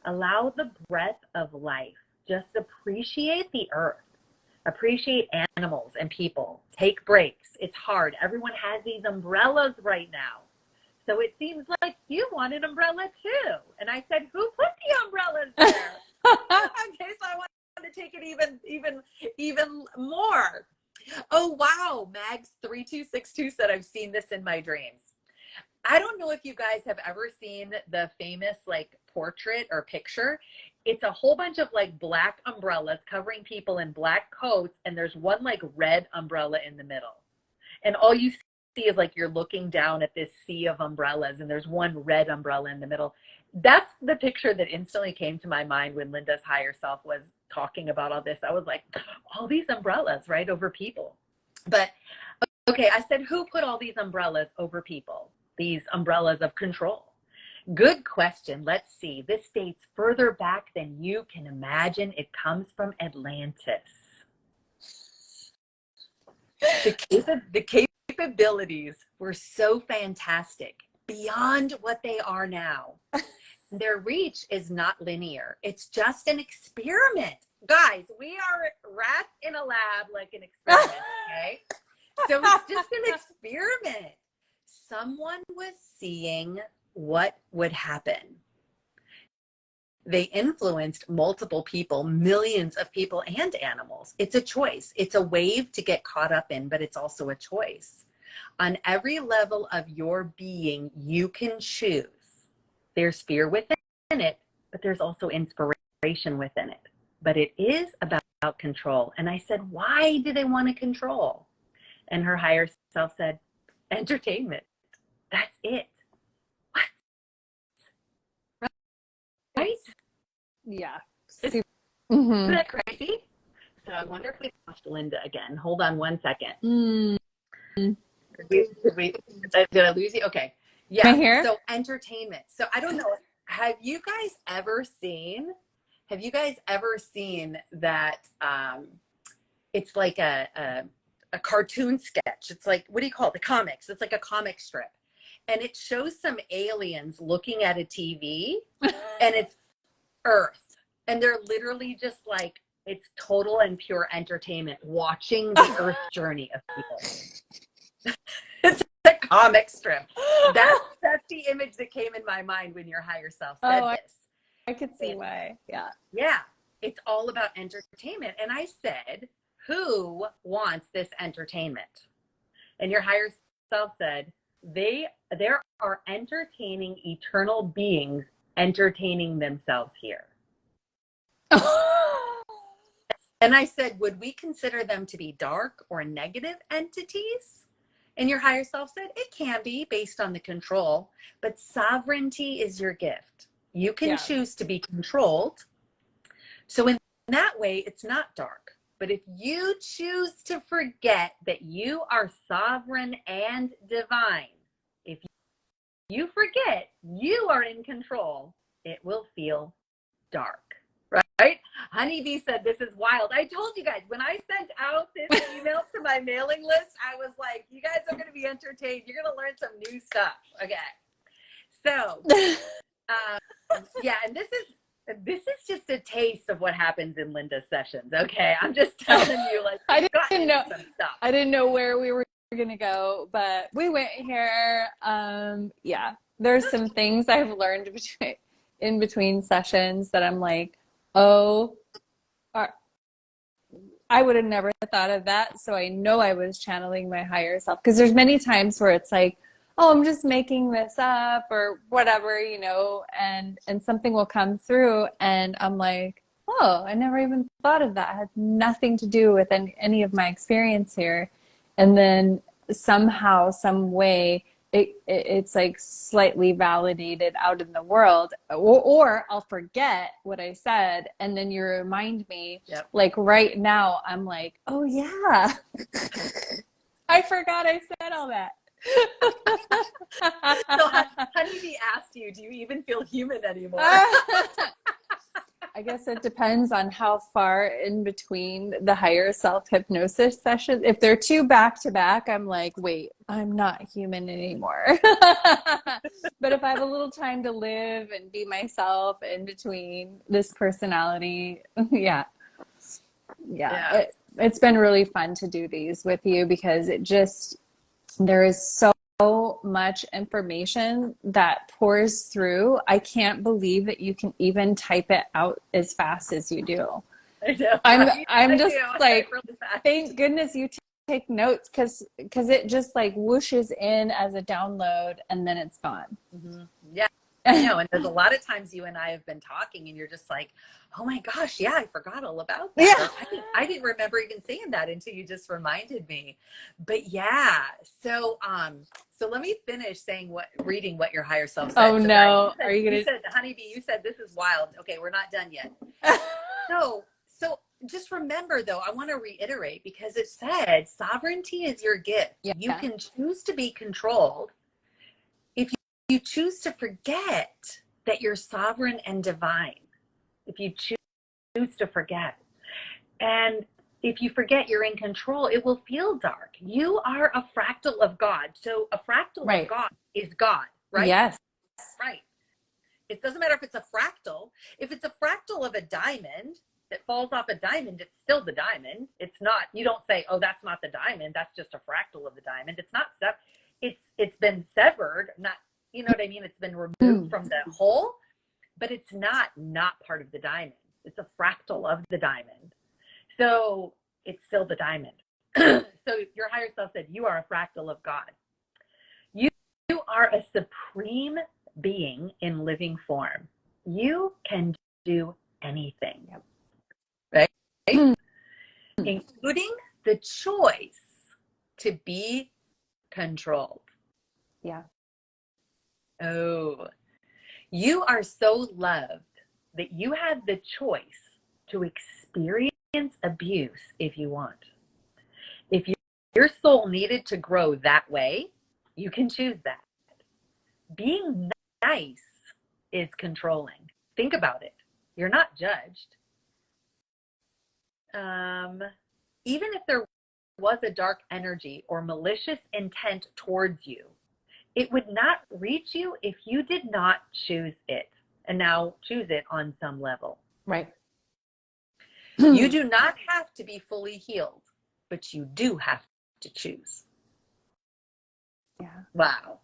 Allow the breath of life. Just appreciate the earth. Appreciate animals and people. Take breaks. It's hard. Everyone has these umbrellas right now. So it seems like you want an umbrella too. And I said, who put the umbrellas there? Okay, so I want to take it even more. Oh, wow. Mags3262 said, I've seen this in my dreams. I don't know if you guys have ever seen the famous like portrait or picture. It's a whole bunch of like black umbrellas covering people in black coats. And there's one like red umbrella in the middle. And all you see is like you're looking down at this sea of umbrellas and there's one red umbrella in the middle. That's the picture that instantly came to my mind when Linda's higher self was talking about all this. I was like, all these umbrellas, right, over people. But okay, I said, who put all these umbrellas over people? These umbrellas of control. Good question. Let's see. This dates further back than you can imagine. It comes from Atlantis. The capabilities were so fantastic, beyond what they are now. Their reach is not linear. It's just an experiment. Guys, we are rats in a lab, like an experiment, okay? So it's just an experiment. Someone was seeing what would happen. They influenced multiple people, millions of people and animals. It's a choice. It's a wave to get caught up in, but it's also a choice. On every level of your being, you can choose. There's fear within it, but there's also inspiration within it. But it is about control. And I said, why do they want to control? And her higher self said, entertainment. That's it. What? Right? Yeah. Isn't that crazy? So I wonder if we lost Linda again. Hold on one second. Did I lose you? Okay. Yeah. Am I here? So entertainment. So I don't know. Have you guys ever seen that it's like a cartoon sketch? It's like, what do you call it? The comics. It's like a comic strip. And it shows some aliens looking at a TV and it's Earth. And they're literally just like, it's total and pure entertainment watching the Earth journey of people. It's a comic strip. That's the image that came in my mind when your higher self said this. I could see why. Yeah. Yeah. It's all about entertainment. And I said, who wants this entertainment? And your higher self said, there are entertaining eternal beings entertaining themselves here. And I said, would we consider them to be dark or negative entities? And your higher self said, it can be based on the control, but sovereignty is your gift. You can choose to be controlled. So in that way, it's not dark. But if you choose to forget that you are sovereign and divine, if you forget you are in control, it will feel dark. Right? Honeybee said, this is wild. I told you guys, when I sent out this email to my mailing list, I was like, you guys are going to be entertained. You're going to learn some new stuff. Okay. So, yeah, and this is just a taste of what happens in Linda's sessions. Okay. I'm just telling you, like, I didn't know, some stuff. I didn't know where we were going to go, but we went here. Yeah, there's some things I've learned in between sessions that I'm like, oh, I would have never thought of that. So I know I was channeling my higher self, because there's many times where it's like, oh, I'm just making this up or whatever, you know, and something will come through and I'm like, oh, I never even thought of that. It had nothing to do with any of my experience here. And then somehow, some way, it's like slightly validated out in the world, or I'll forget what I said and then you remind me. Yep. Like right now I'm like, oh yeah, I forgot I said all that. So Honeybee asked you, do you even feel human anymore? I guess it depends on how far in between the higher self hypnosis sessions. If they're two back to back, I'm like, wait, I'm not human anymore. But if I have a little time to live and be myself in between this personality, yeah. It's been really fun to do these with you, because there is so much information that pours through. I can't believe that you can even type it out as fast as you do. I know. I'm just like, really thank goodness you take notes, because it just like whooshes in as a download and then it's gone. Mm-hmm. Yeah, I know. And there's a lot of times you and I have been talking and you're just like, oh my gosh, yeah, I forgot all about that. Yeah. I didn't remember even saying that until you just reminded me. But yeah, so let me finish reading what your higher self said. Oh so no, said, are you gonna? You said, Honeybee, you said this is wild. Okay, we're not done yet. So just remember though, I want to reiterate, because it said sovereignty is your gift. Yeah. You can choose to be controlled. If you choose to forget that you're sovereign and divine, if you choose to forget, and if you forget you're in control, it will feel dark. You are a fractal of God. So a fractal of God is God, right? Yes. Right. It doesn't matter if it's a fractal. If it's a fractal of a diamond that falls off a diamond, it's still the diamond. It's not, you don't say, oh, that's not the diamond. That's just a fractal of the diamond. It's not stuff. It's been severed, not, you know what I mean? It's been removed from the whole, but it's not part of the diamond. It's a fractal of the diamond. So it's still the diamond. So your higher self said, you are a fractal of God. You are a supreme being in living form. You can do anything, right? Including the choice to be controlled. Yeah. Oh, you are so loved that you have the choice to experience abuse if you want. If your soul needed to grow that way, you can choose that. Being nice is controlling. Think about it. You're not judged. Even if there was a dark energy or malicious intent towards you, it would not reach you if you did not choose it. And now choose it on some level. Right. You do not have to be fully healed, but you do have to choose. Yeah. Wow.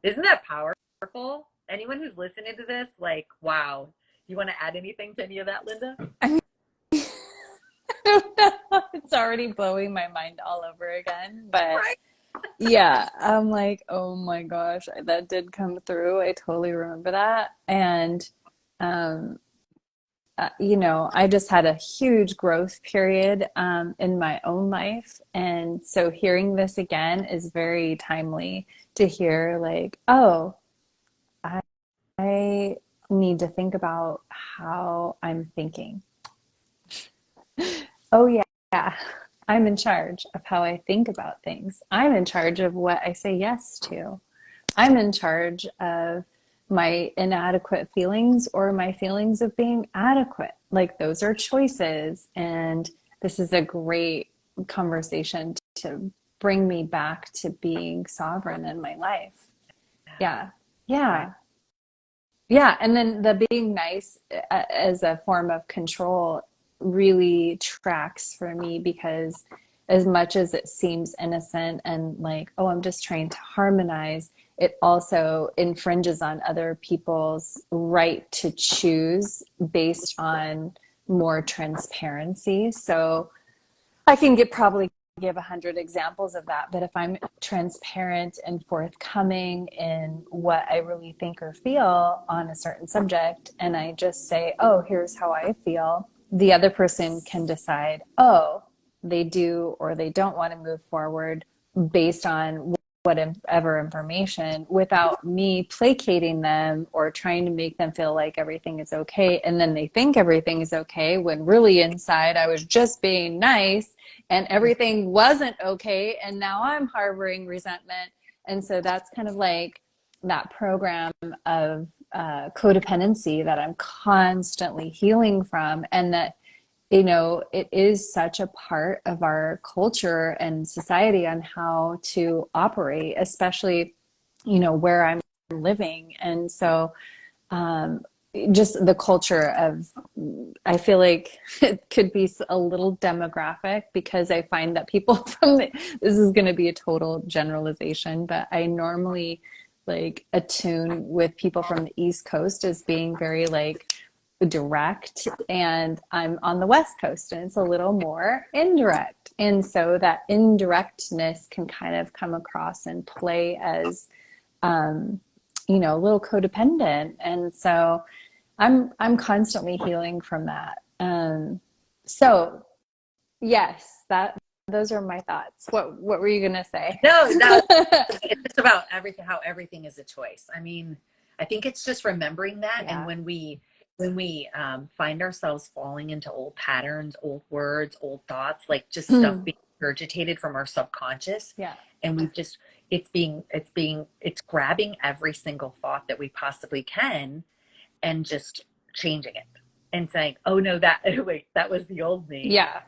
Isn't that powerful? Anyone who's listening to this, like, wow. You want to add anything to any of that, Linda? It's already blowing my mind all over again, but yeah, I'm like, oh my gosh, that did come through. I totally remember that. And you know, I just had a huge growth period in my own life. And so hearing this again is very timely to hear, like, oh, I need to think about how I'm thinking. Oh, yeah. I'm in charge of how I think about things. I'm in charge of what I say yes to. I'm in charge of my inadequate feelings or my feelings of being adequate. Like, those are choices. And this is a great conversation to bring me back to being sovereign in my life. Yeah. Yeah. Yeah. And then the being nice as a form of control really tracks for me, because as much as it seems innocent and like, oh, I'm just trying to harmonize, it also infringes on other people's right to choose based on more transparency. So I can probably give 100 examples of that, but if I'm transparent and forthcoming in what I really think or feel on a certain subject, and I just say, oh, here's how I feel, the other person can decide, oh, they do or they don't want to move forward based on whatever information, without me placating them or trying to make them feel like everything is okay. And then they think everything is okay when really inside I was just being nice and everything wasn't okay. And now I'm harboring resentment. And so that's kind of like that program of codependency that I'm constantly healing from. And that, you know, it is such a part of our culture and society on how to operate, especially, you know, where I'm living. And so, just the culture of, I feel like it could be a little demographic, because I find that people from this is going to be a total generalization, but I normally like attune with people from the East Coast as being very like direct, and I'm on the West Coast and it's a little more indirect. And so that indirectness can kind of come across and play as, you know, a little codependent. And so I'm constantly healing from that. So yes, those are my thoughts. What were you gonna say? No, it's just about everything, how everything is a choice. I mean, I think it's just remembering that. Yeah. And when we find ourselves falling into old patterns, old words, old thoughts, like just stuff being regurgitated from our subconscious. Yeah. And we just, it's grabbing every single thought that we possibly can and just changing it and saying, oh no, wait, that was the old me. Yeah.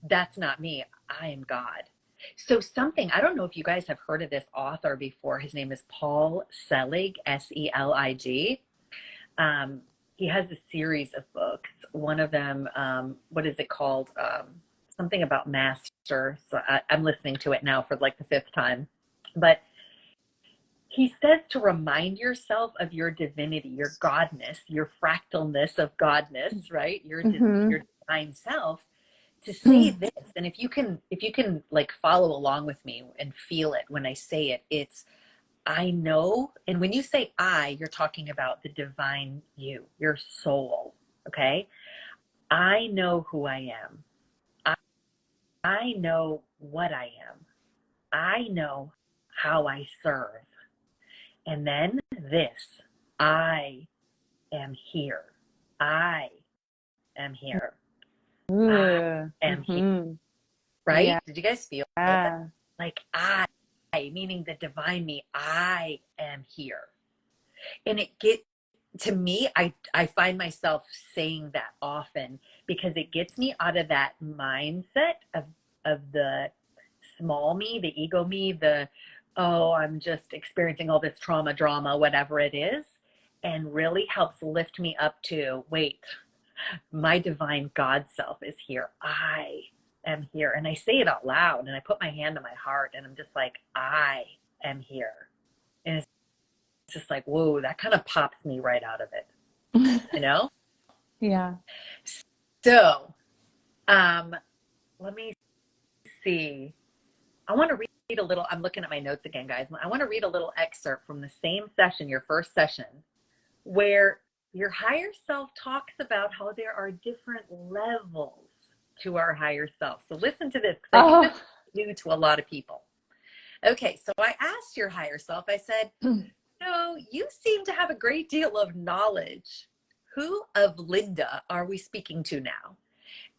That's not me. I am God. So I don't know if you guys have heard of this author before. His name is Paul Selig, Selig. He has a series of books. One of them, what is it called? Something about master. So I'm listening to it now for like the 5th time. But he says to remind yourself of your divinity, your godness, your fractalness of godness, right? Your divine self, to say this. And if you can like follow along with me and feel it when I say it, it's, I know. And when you say I, you're talking about the divine you, your soul. Okay. I know who I am. I know what I am. I know how I serve. And then this, I am here. I am here. I am here. Right? Yeah. Did you guys feel that? Like I, meaning the divine me, I am here. And to me, I find myself saying that often, because it gets me out of that mindset of the small me, the ego me, oh, I'm just experiencing all this trauma, drama, whatever it is, and really helps lift me up to, wait, my divine God self is here. I am here. And I say it out loud, and I put my hand on my heart, and I'm just like, I am here. And it's just like, whoa, that kind of pops me right out of it, you know? Yeah. So, let me see. I want to read a little, I'm looking at my notes again, guys. I want to read a little excerpt from the same session, your first session, where your higher self talks about how there are different levels to our higher self. So listen to this, because I think this is new to a lot of people. Okay, so I asked your higher self, I said, so you seem to have a great deal of knowledge. Who of Linda are we speaking to now?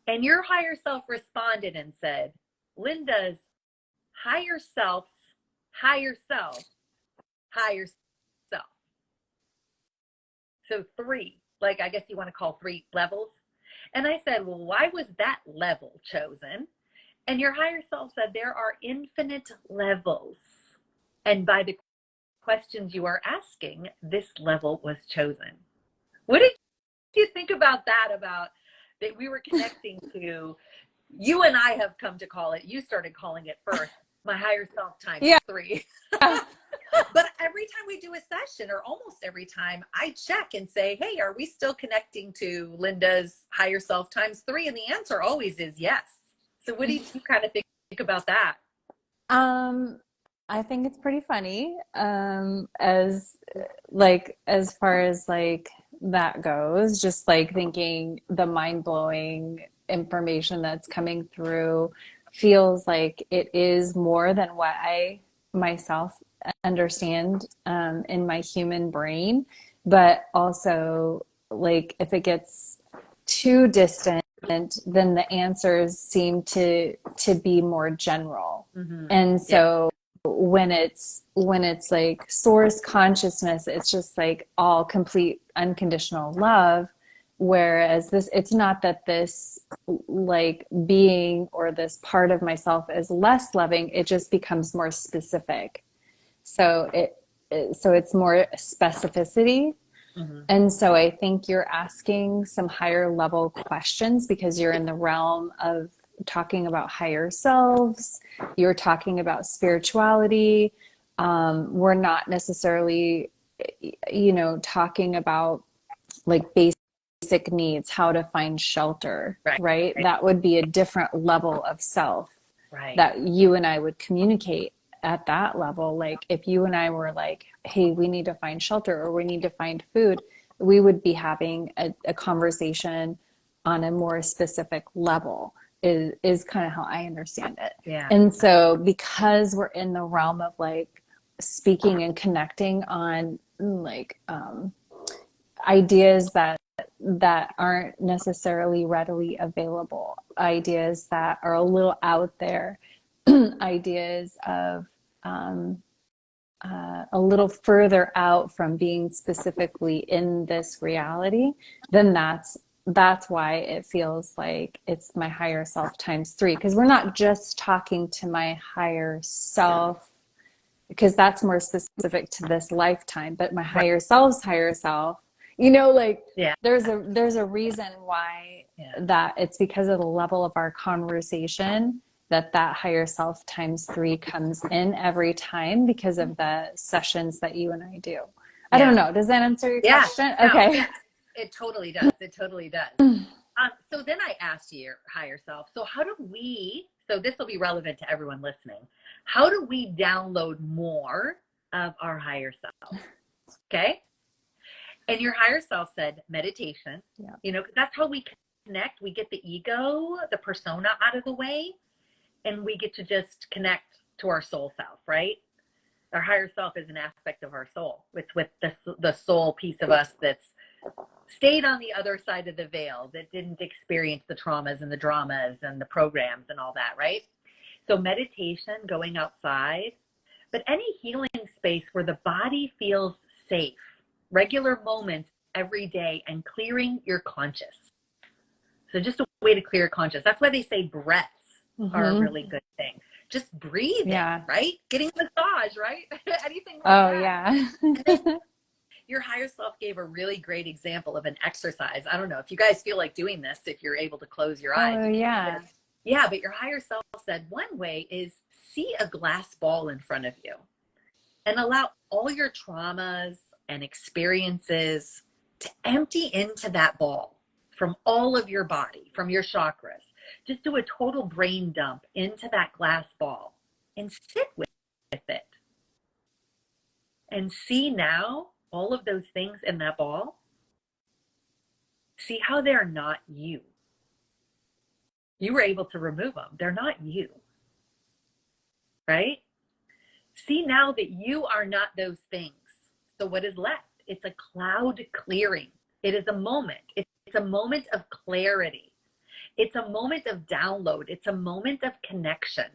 And your higher self responded and said, Linda's higher self's higher self, higher self. So three, like I guess you want to call three levels. And I said, well, why was that level chosen? And your higher self said, there are infinite levels. And by the questions you are asking, this level was chosen. What did you think about that? About that we were connecting to, you and I have come to call it, you started calling it first, my higher self times three. But every time we do a session, or almost every time, I check and say, hey, are we still connecting to Linda's higher self times three? And the answer always is yes. So what do you kind of think about that? I think it's pretty funny, as far as like that goes, just like thinking the mind-blowing information that's coming through feels like it is more than what I myself understand in my human brain, but also like if it gets too distant, then the answers seem to be more general. And so when it's like source consciousness, it's just like all complete unconditional love. Whereas this, it's not that this like being or this part of myself is less loving, it just becomes more specific. So it's more specificity. And so I think you're asking some higher level questions because you're in the realm of talking about higher selves. You're talking about spirituality. We're not necessarily, talking about like basic needs, how to find shelter, right? That would be a different level of self that you and I would communicate at that level. Like if you and I were like, hey, we need to find shelter or we need to find food, we would be having a conversation on a more specific level, is kind of how I understand it. And so because we're in the realm of like speaking and connecting on like ideas that aren't necessarily readily available, ideas that are a little out there, ideas of a little further out from being specifically in this reality, then that's why it feels like it's my higher self times three. Because we're not just talking to my higher self, because that's more specific to this lifetime, but my higher self's higher self, there's a reason why that it's because of the level of our conversation that higher self times three comes in every time because of the sessions that you and I do. I don't know. Does that answer your question? No, okay. Yeah, it totally does. It totally does. So then I asked your higher self, so so this will be relevant to everyone listening. How do we download more of our higher self? Okay. And your higher self said meditation, because that's how we connect. We get the ego, the persona out of the way, and we get to just connect to our soul self, right? Our higher self is an aspect of our soul. It's with the soul piece of us that's stayed on the other side of the veil, that didn't experience the traumas and the dramas and the programs and all that, right? So meditation, going outside, but any healing space where the body feels safe, regular moments every day, and clearing your conscious. So just a way to clear conscious. That's why they say breaths are a really good thing. Just breathing, right? Getting a massage, right? Anything like that. And then your higher self gave a really great example of an exercise. I don't know if you guys feel like doing this, if you're able to close your eyes. Yeah, but your higher self said one way is see a glass ball in front of you and allow all your traumas and experiences to empty into that ball from all of your body, from your chakras. Just do a total brain dump into that glass ball and sit with it. And see now all of those things in that ball. See how they're not you. You were able to remove them. They're not you, right? See now that you are not those things. So what is left? It's a cloud clearing. It is a moment. It's a moment of clarity. It's a moment of download. It's a moment of connection.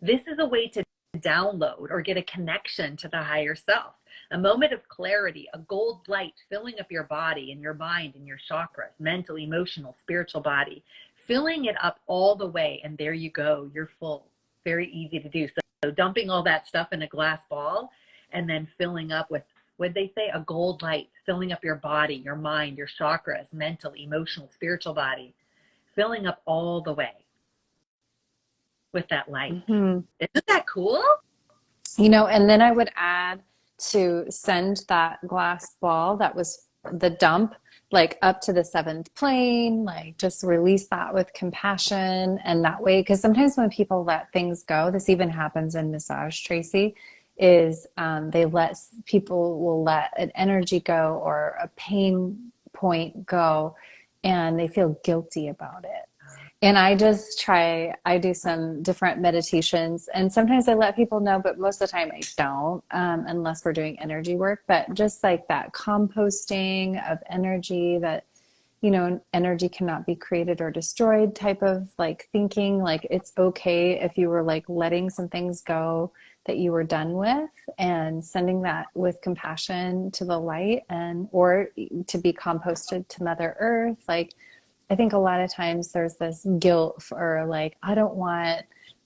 This is a way to download or get a connection to the higher self. A moment of clarity, a gold light filling up your body and your mind and your chakras, mental, emotional, spiritual body, filling it up all the way. And there you go. You're full. Very easy to do. So dumping all that stuff in a glass ball and then filling up with, what'd they say? A gold light, filling up your body, your mind, your chakras, mental, emotional, spiritual body, filling up all the way with that light. Mm-hmm. Isn't that cool? You know, and then I would add to send that glass ball that was the dump, like up to the seventh plane, like just release that with compassion. And that way, because sometimes when people let things go, this even happens in massage, Tracy, is people will let an energy go or a pain point go, and they feel guilty about it. And I do some different meditations, and sometimes I let people know, but most of the time I don't, unless we're doing energy work. But just like that composting of energy, that, you know, energy cannot be created or destroyed type of like thinking, like it's okay if you were like letting some things go that you were done with, and sending that with compassion to the light, or to be composted to Mother Earth. Like, I think a lot of times there's this guilt for like, I don't want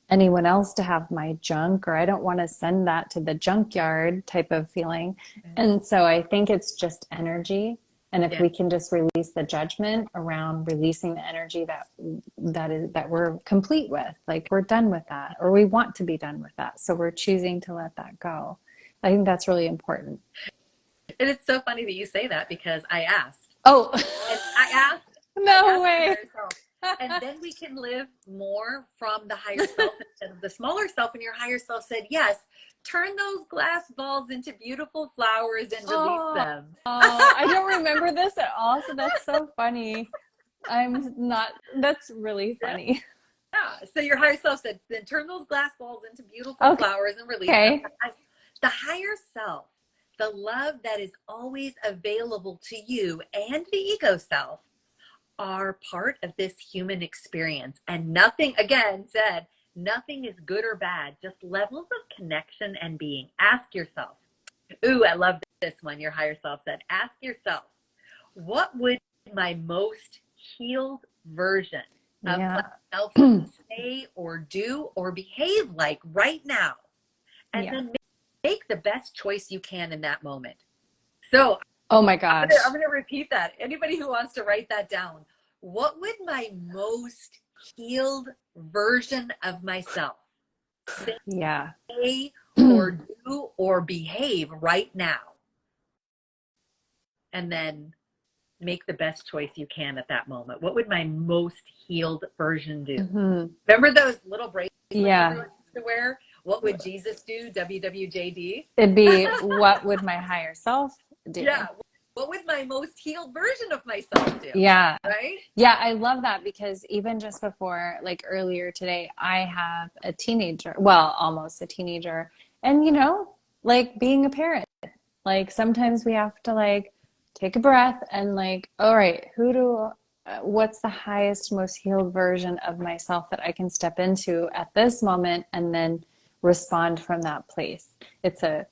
anyone else to have my junk, or I don't want to send that to the junkyard type of feeling. And so I think it's just energy. And if we can just release the judgment around releasing the energy that we're complete with, like we're done with that, or we want to be done with that. So we're choosing to let that go. I think that's really important. And it's so funny that you say that, because I asked. Oh, and I asked. No way. And then we can live more from the higher self instead of the smaller self. And your higher self said, yes, turn those glass balls into beautiful flowers and release them. I don't remember this at all. So that's so funny. That's really funny. Yeah. So your higher self said, then turn those glass balls into beautiful flowers and release them. The higher self, the love that is always available to you and the ego self, are part of this human experience. And nothing, again said, nothing is good or bad, just levels of connection and being. Ask yourself. Ooh, I love this one. Your higher self said, ask yourself, what would my most healed version of myself say or do or behave like right now? And then make the best choice you can in that moment. So, oh my gosh, I'm going to repeat that. Anybody who wants to write that down. What would my most healed version of myself say or do or behave right now? And then make the best choice you can at that moment. What would my most healed version do? Mm-hmm. Remember those little bracelets everyone used to wear? What would Jesus do? WWJD? It'd be, what would my higher self do? Yeah. What would my most healed version of myself do? Yeah. Right? Yeah, I love that, because even just before, like earlier today, I have a teenager, well, almost a teenager. And, you know, like being a parent, like sometimes we have to like take a breath and like, all right, what's the highest, most healed version of myself that I can step into at this moment, and then respond from that place. It's a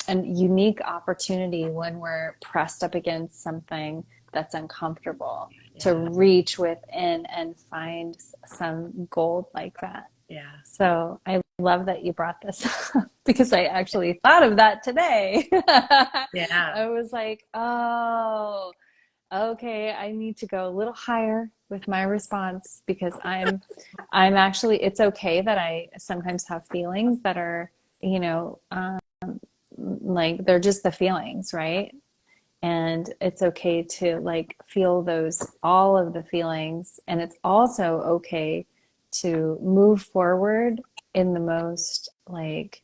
unique opportunity when we're pressed up against something that's uncomfortable to reach within and find some gold like that. Yeah. So I love that you brought this up, because I actually thought of that today. Yeah. I was like, oh, okay, I need to go a little higher with my response, because I'm actually, it's okay that I sometimes have feelings that are, you know, like they're just the feelings, right? And it's okay to like feel all of the feelings. And it's also okay to move forward in the most like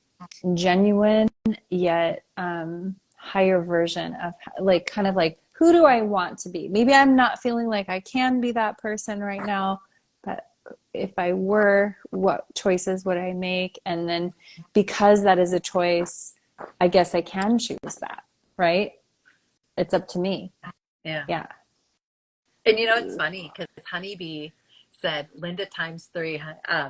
genuine yet higher version of like, kind of like who do I want to be? Maybe I'm not feeling like I can be that person right now, but if I were, what choices would I make? And then because that is a choice, I guess I can choose that, right? It's up to me. Yeah. Yeah. And you know, it's funny because Honeybee said Linda times 3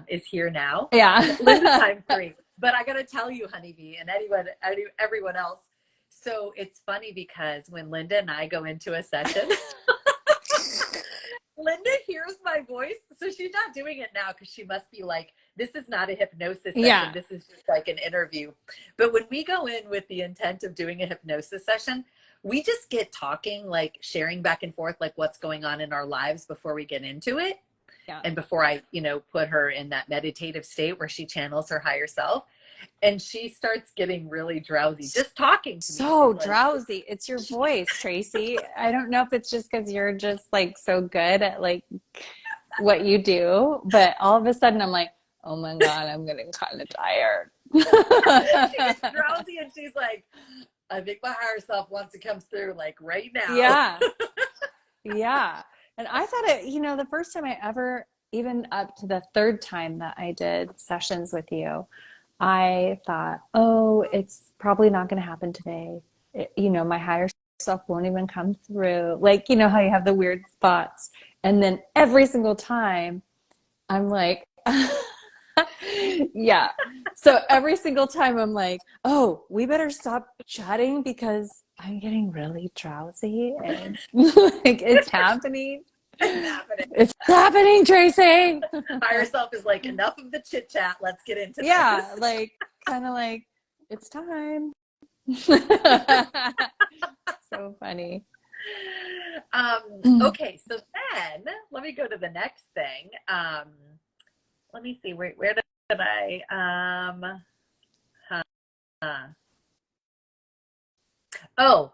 is here now. Yeah. Linda times 3. But I got to tell you, Honeybee, and everyone else. So it's funny because when Linda and I go into a session, Linda hears my voice. So she's not doing it now because she must be like, this is not a hypnosis session. Yeah. This is just like an interview. But when we go in with the intent of doing a hypnosis session, we just get talking, like sharing back and forth, like what's going on in our lives before we get into it. Yeah. And before I, put her in that meditative state where she channels her higher self. And she starts getting really drowsy just talking to me. So drowsy. It's your voice, Tracy. I don't know if it's just because you're just like so good at like what you do, but all of a sudden I'm like, oh my God, I'm getting kind of tired. She gets drowsy and she's like, I think my higher self wants to come through like right now. Yeah. Yeah. And I thought it, the first time I ever, even up to the third time that I did sessions with you, I thought, oh, it's probably not going to happen today. My higher self won't even come through. Like, how you have the weird thoughts. And then every single time I'm like, yeah. So every single time I'm like, oh, we better stop chatting because I'm getting really drowsy and like it's happening. It's happening, Tracy. Higher self is like, enough of the chit chat. Let's get into this. Yeah, like kind of like it's time. So funny. Okay, so then let me go to the next thing. Let me see, where did I oh,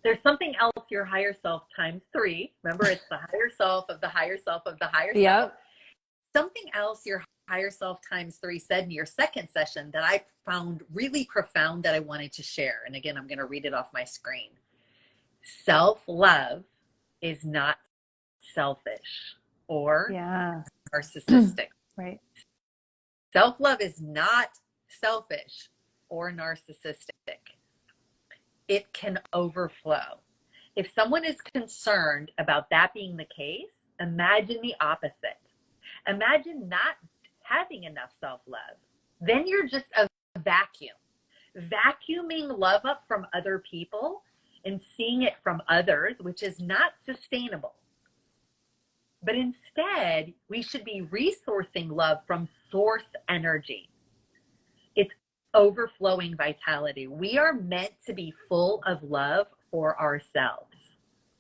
there's something else, your higher self times 3. Remember, it's the higher self of the higher self of the higher self. Yep. Something else your higher self times 3 said in your second session that I found really profound that I wanted to share. And again, I'm going to read it off my screen. Self-love is not selfish or narcissistic. Right. Self-love is not selfish or narcissistic. It can overflow. If someone is concerned about that being the case, imagine the opposite. Imagine not having enough self-love. Then you're just a vacuum. Vacuuming love up from other people and seeing it from others, which is not sustainable. But instead, we should be resourcing love from source energy. It's overflowing vitality. We are meant to be full of love for ourselves.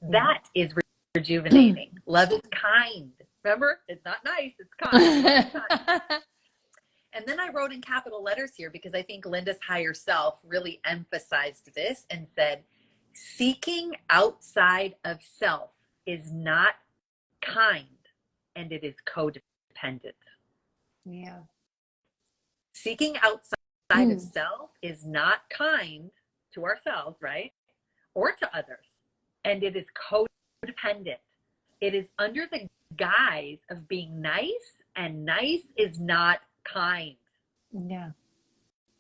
That is rejuvenating. Love is kind. Remember, it's not nice, it's kind. And then I wrote in capital letters here because I think Linda's higher self really emphasized this and said, seeking outside of self is not kind, and it is codependent. Yeah. Seeking outside of self is not kind to ourselves, right? Or to others. And it is codependent. It is under the guise of being nice, and nice is not kind. Yeah.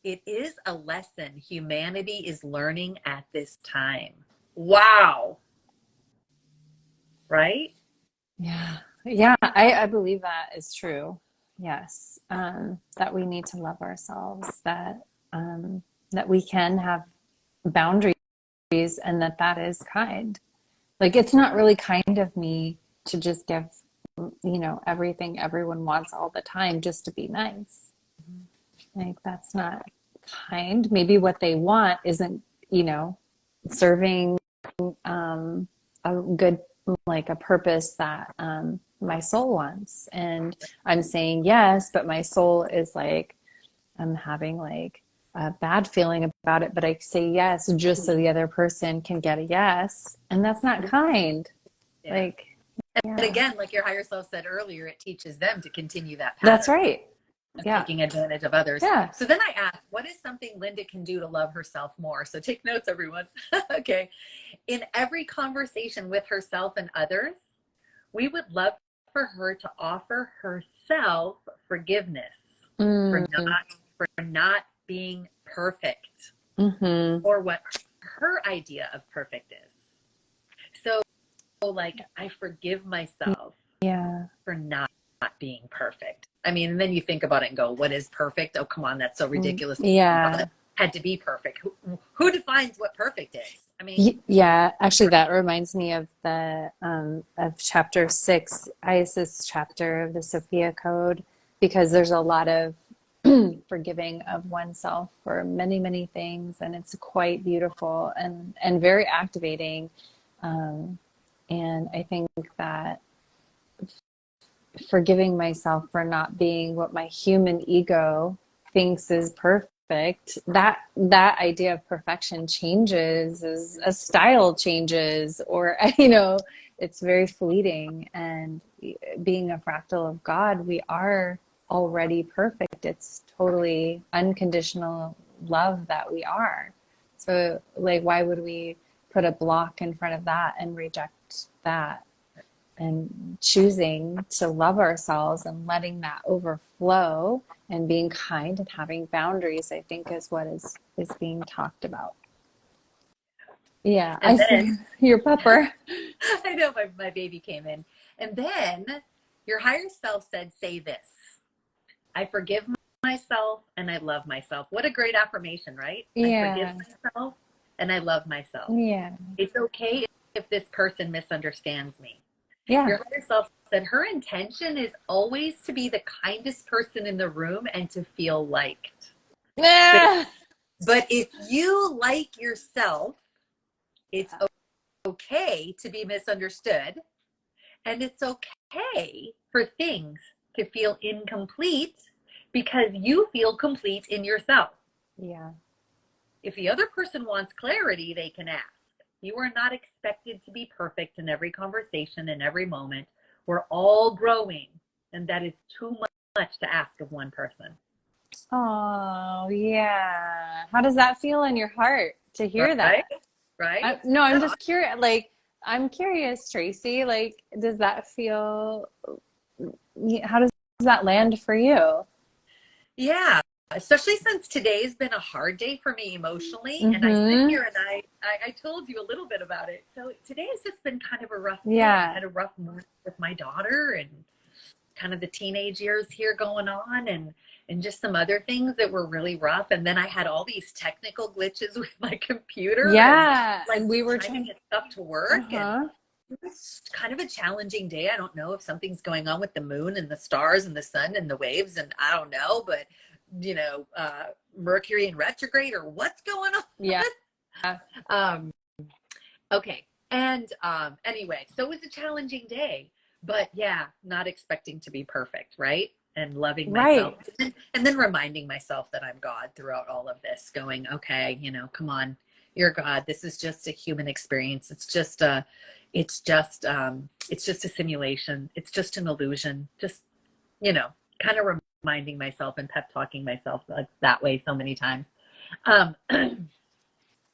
It is a lesson humanity is learning at this time. Wow. Right? Yeah. Yeah. I believe that is true. Yes. That we need to love ourselves, that we can have boundaries and that is kind. Like, it's not really kind of me to just give, everything everyone wants all the time just to be nice. Like, that's not kind. Maybe what they want isn't, serving a good, like a purpose that my soul wants. And I'm saying yes, but my soul is like, I'm having like a bad feeling about it, but I say yes just so the other person can get a yes. And that's not kind. Yeah. Like, and again, like your higher self said earlier, it teaches them to continue that pattern. That's right. of Yeah. taking advantage of others. Yeah. So then I asked, what is something Linda can do to love herself more? So take notes, everyone. Okay. In every conversation with herself and others, we would love for her to offer herself forgiveness Mm. for not being perfect, Mm-hmm. or what her idea of perfect is. So like, I forgive myself Yeah. for not being perfect. I mean, and then you think about it and go, what is perfect? Oh, come on, that's so ridiculous. Yeah. Had to be perfect. Who defines what perfect is? I mean, Yeah, actually, that reminds me of the of chapter 6, Isis chapter of the Sophia Code, because there's a lot of forgiving of oneself for many, many things, and it's quite beautiful and very activating. And I think that forgiving myself for not being what my human ego thinks is perfect, that idea of perfection changes as a style changes, or it's very fleeting. And being a fractal of God, we are already perfect. It's totally unconditional love that we are. So like, why would we put a block in front of that and reject that? And choosing to love ourselves and letting that overflow and being kind and having boundaries, I think, is what is being talked about. Yeah, I and see then your pupper. I know my baby came in. And then your higher self said, say this: I forgive myself and I love myself. What a great affirmation, right? I forgive Yeah, myself and I love myself. yeah, It's okay if this person misunderstands me. yeah. Your higher self said her intention is always to be the kindest person in the room and to feel liked. But, Ah! but if you like yourself, it's okay to be misunderstood. And it's okay for things to feel incomplete because you feel complete in yourself. Yeah, If the other person wants clarity, they can ask. You are not expected to be perfect in every conversation, in every moment. We're all growing, and that is too much to ask of one person. oh yeah. How does that feel in your heart to hear Right? that? Right? No, I'm So, just curious. Like, I'm curious, Tracy. Like, does that feel? How does that land for you? yeah, especially since today's been a hard day for me emotionally. And I sit Mm-hmm. here and I told you a little bit about it. So today has just been kind of a rough day. I Yeah. had a rough morning with my daughter and kind of the teenage years here going on, and just some other things that were really rough. And then I had all these technical glitches with my computer and Yeah. like And we were trying to trying. get stuff to work. And Uh-huh. it was kind of a challenging day. I don't know if something's going on with the moon and the stars and the sun and the waves, and I don't know, but Mercury in retrograde or what's going on. Yeah. um, okay. And anyway, so it was a challenging day, but yeah, not expecting to be perfect, right? And loving myself. Right. And then reminding myself that I'm God throughout all of this, going, okay, come on, you're God. This is just a human experience. It's just a simulation. It's just an illusion. Just, kind of reminding myself and pep talking myself like that way so many times. Um,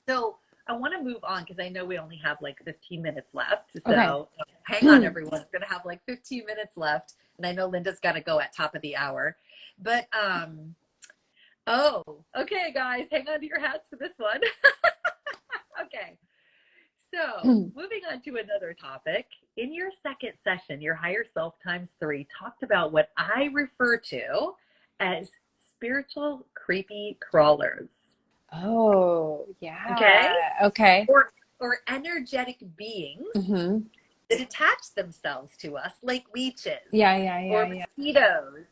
so I want to move on because I know we only have like 15 minutes left. Okay. So hang on, everyone. We're going to have like 15 minutes left. And I know Linda's got to go at top of the hour. But, oh, okay, guys, hang on to your hats for this one. Okay. So moving on to another topic. In your second session, your higher self times 3 talked about what I refer to as spiritual creepy crawlers. Oh, yeah. Okay. Okay. Or energetic beings Mm-hmm. that attach themselves to us like leeches or Yeah. mosquitoes.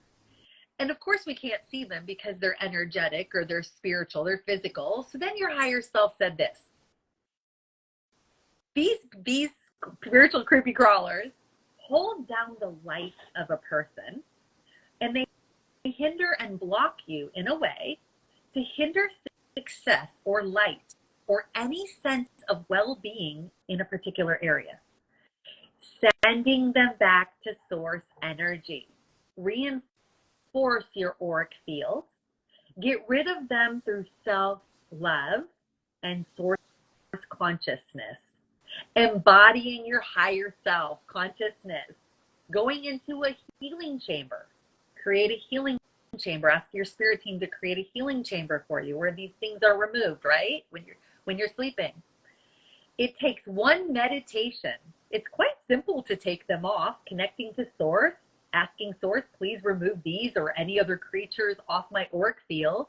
And of course, we can't see them because they're energetic or they're spiritual, they're physical. So then your higher self said this: these spiritual creepy crawlers hold down the light of a person, and they hinder and block you in a way to hinder success or light or any sense of well-being in a particular area, sending them back to source energy, reinforcing reinforce your auric field. Get rid of them through self-love and source consciousness. Embodying your higher self consciousness. Going into a healing chamber. Create a healing chamber. Ask your spirit team to create a healing chamber for you where these things are removed, right? When you're sleeping. It takes one meditation. It's quite simple to take them off, connecting to source, asking source, please remove these or any other creatures off my auric field.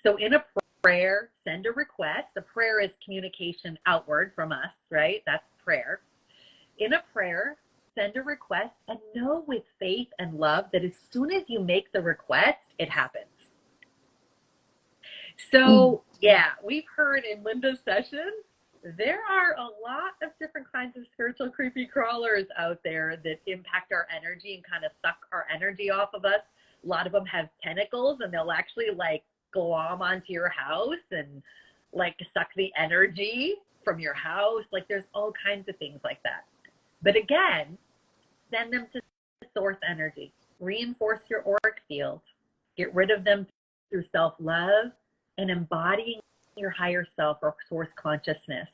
So in a prayer, send a request. A prayer is communication outward from us, right? That's prayer. In a prayer, send a request and know with faith and love that as soon as you make the request, it happens. So yeah, we've heard in Linda's sessions, there are a lot of different kinds of spiritual creepy crawlers out there that impact our energy and kind of suck our energy off of us. A lot of them have tentacles and they'll actually like glom onto your house and like suck the energy from your house. Like there's all kinds of things like that. But again, send them to source energy. Reinforce your auric field. Get rid of them through self-love and embodying your higher self or source consciousness.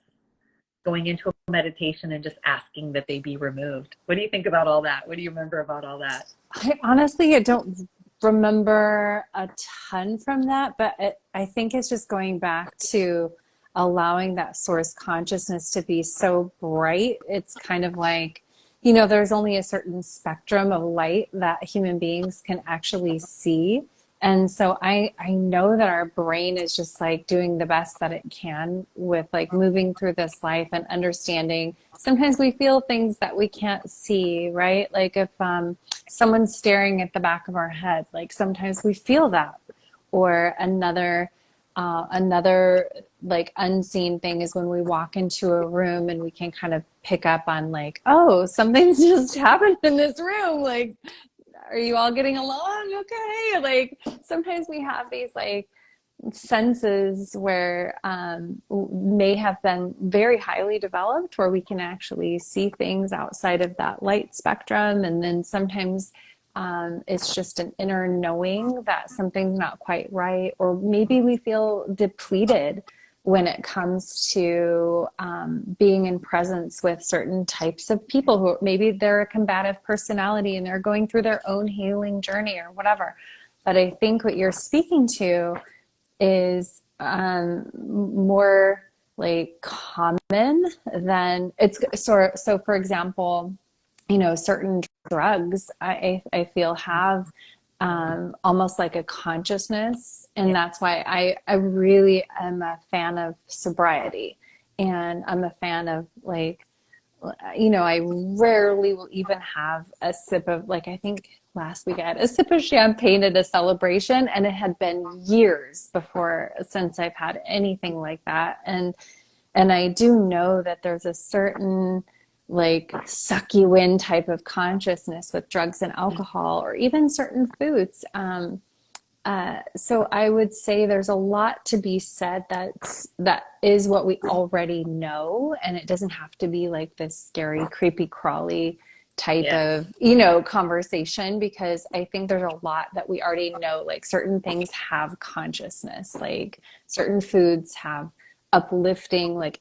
Going into a meditation and just asking that they be removed. What do you think about all that? What do you remember about all that? I don't remember a ton from that, but I think it's just going back to allowing that source consciousness to be so bright. It's kind of like, you know, there's only a certain spectrum of light that human beings can actually see. And so I know that our brain is just like doing the best that it can with like moving through this life and understanding. Sometimes we feel things that we can't see, right? Like if someone's staring at the back of our head, like sometimes we feel that. Or another like unseen thing is when we walk into a room and we can kind of pick up on like, oh, something's just happened in this room. Like, are you all getting along okay? Like sometimes we have these like senses where may have been very highly developed where we can actually see things outside of that light spectrum. And then sometimes it's just an inner knowing that something's not quite right, or maybe we feel depleted when it comes to being in presence with certain types of people who maybe they're a combative personality and they're going through their own healing journey or whatever. But I think what you're speaking to is more like common than it's so for example, you know, certain drugs I feel have almost like a consciousness. And that's why I really am a fan of sobriety. And I'm a fan of like, you know, I rarely will even have a sip of like, I think last week I had a sip of champagne at a celebration, and it had been years since I've had anything like that. And I do know that there's a certain like suck you in type of consciousness with drugs and alcohol, or even certain foods. So I would say there's a lot to be said that is what we already know, and it doesn't have to be like this scary, creepy, crawly type of, you know, conversation, because I think there's a lot that we already know. Like certain things have consciousness, like certain foods have uplifting, like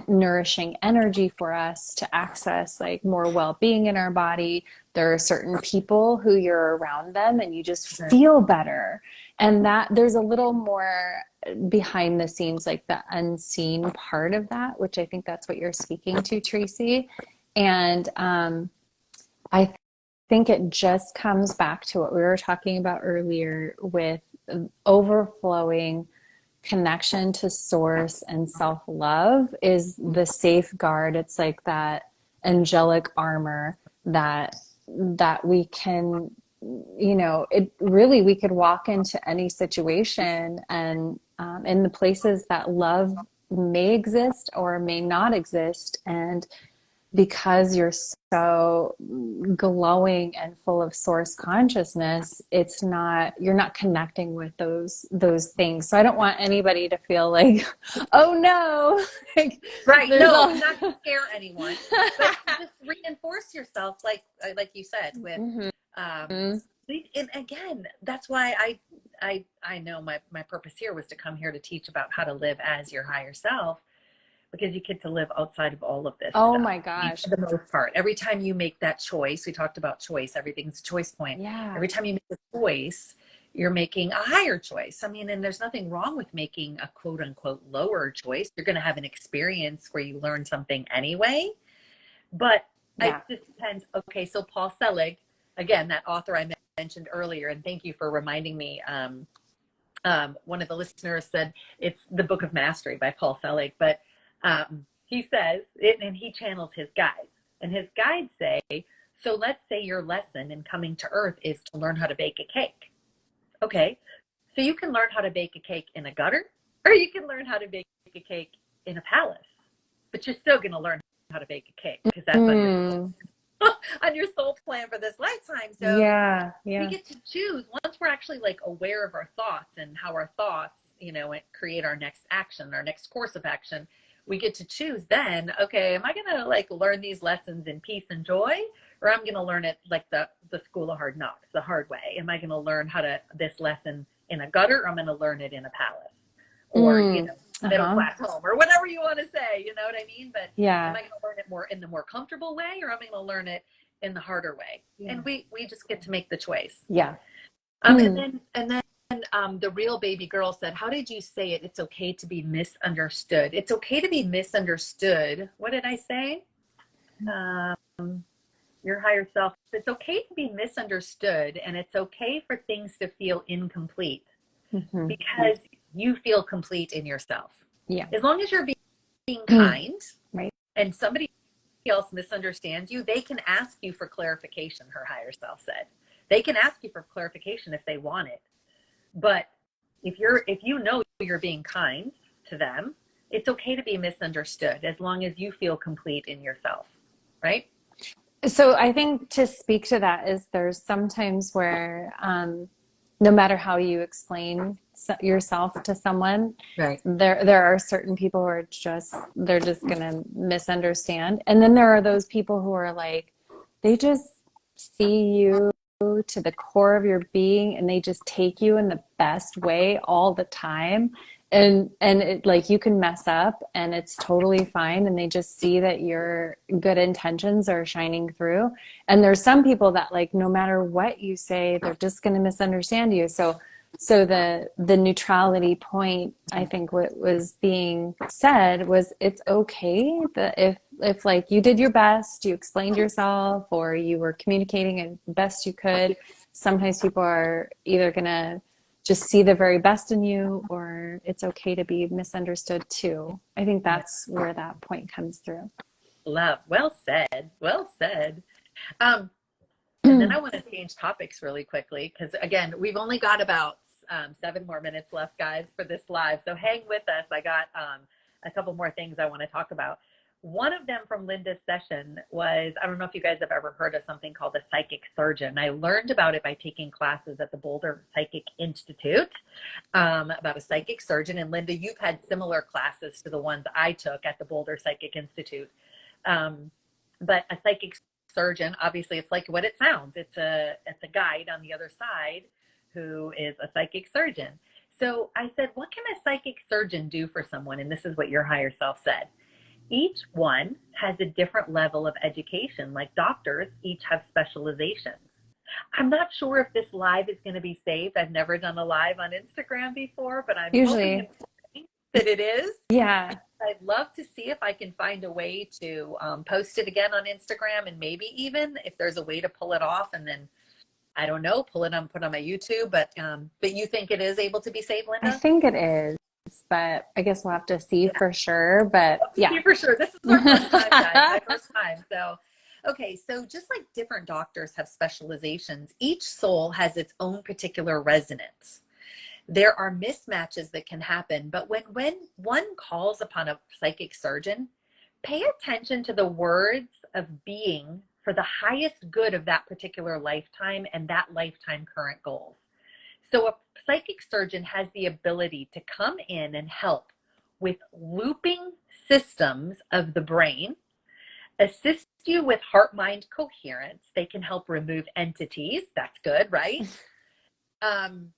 nourishing energy for us to access like more well-being in our body. There are certain people who you're around them and you just feel better, and that there's a little more behind the scenes, like the unseen part of that, which I think that's what you're speaking to, Tracy. And I think it just comes back to what we were talking about earlier with overflowing connection to source and self-love is the safeguard. It's like that angelic armor that we can, you know, it really, we could walk into any situation and in the places that love may exist or may not exist. And because you're so glowing and full of source consciousness, you're not connecting with those things. So I don't want anybody to feel like, oh no. Like, right. No, not to scare anyone, but just reinforce yourself. Like you said, with, And again, that's why I know my purpose here was to come here to teach about how to live as your higher self, because you get to live outside of all of this Oh stuff. my gosh. For the most part, every time you make that choice, we talked about choice, everything's a choice point. Yeah. Every time you make a choice, you're making a higher choice. I mean, and there's nothing wrong with making a quote unquote lower choice. You're going to have an experience where you learn something anyway, but it just depends. Okay, so Paul Selig, again, that author I mentioned earlier, and thank you for reminding me. One of the listeners said it's the Book of Mastery by Paul Selig, but he says it, and he channels his guides, and his guides say, so let's say your lesson in coming to Earth is to learn how to bake a cake. Okay, so you can learn how to bake a cake in a gutter, or you can learn how to bake a cake in a palace, but you're still going to learn how to bake a cake because that's on your soul plan for this lifetime. So we get to choose once we're actually like aware of our thoughts and how our thoughts, you know, create our next action, our next course of action. We get to choose then, okay, am I going to like learn these lessons in peace and joy, or I'm going to learn it like the school of hard knocks, the hard way? Am I going to learn this lesson in a gutter, or I'm going to learn it in a palace, or, you know, middle class home, or whatever you want to say, you know what I mean? But am I going to learn it more in the more comfortable way, or am I going to learn it in the harder way? And we just get to make the choice. And then the real baby girl said, how did you say it? It's okay to be misunderstood. It's okay to be misunderstood. What did I say? Your higher self. It's okay to be misunderstood, and it's okay for things to feel incomplete because you feel complete in yourself. As long as you're being kind, right, and somebody else misunderstands you, they can ask you for clarification, her higher self said. They can ask you for clarification if they want it. But if you know you're being kind to them, it's okay to be misunderstood as long as you feel complete in yourself, right? So I think to speak to that is there's sometimes where no matter how you explain yourself to someone, right, there are certain people who are they're just gonna misunderstand, and then there are those people who are like, they just see you to the core of your being, and they just take you in the best way all the time, and it, like, you can mess up and it's totally fine, and they just see that your good intentions are shining through. And there's some people that, like, no matter what you say, they're just going to misunderstand you. So the neutrality point, I think what was being said was, it's okay that if like you did your best, you explained yourself, or you were communicating as best you could, sometimes people are either going to just see the very best in you, or it's okay to be misunderstood too. I think that's where that point comes through. Love. Well said. Well said. And then I want to change topics really quickly, because again, we've only got about 7 more minutes left, guys, for this live. So hang with us. I got a couple more things I want to talk about. One of them from Linda's session was, I don't know if you guys have ever heard of something called a psychic surgeon. I learned about it by taking classes at the Boulder Psychic Institute about a psychic surgeon. And Linda, you've had similar classes to the ones I took at the Boulder Psychic Institute. But a psychic surgeon, obviously, it's like what it sounds. It's a guide on the other side who is a psychic surgeon. So I said, what can a psychic surgeon do for someone? And this is what your higher self said. Each one has a different level of education. Like doctors, each have specializations. I'm not sure if this live is going to be saved. I've never done a live on Instagram before, but I'm hoping that it is. Yeah. I'd love to see if I can find a way to post it again on Instagram, and maybe even if there's a way to pull it off, and then, I don't know, put on my YouTube. But you think it is able to be saved, Linda? I think it is, but I guess we'll have to see for sure. But see for sure. This is our first time, guys. My first time. So, okay. So just like different doctors have specializations, each soul has its own particular resonance. There are mismatches that can happen, but when one calls upon a psychic surgeon, pay attention to the words of being for the highest good of that particular lifetime and that lifetime current goals. So a psychic surgeon has the ability to come in and help with looping systems of the brain assist you with heart-mind coherence. They can help remove entities. That's good, right? And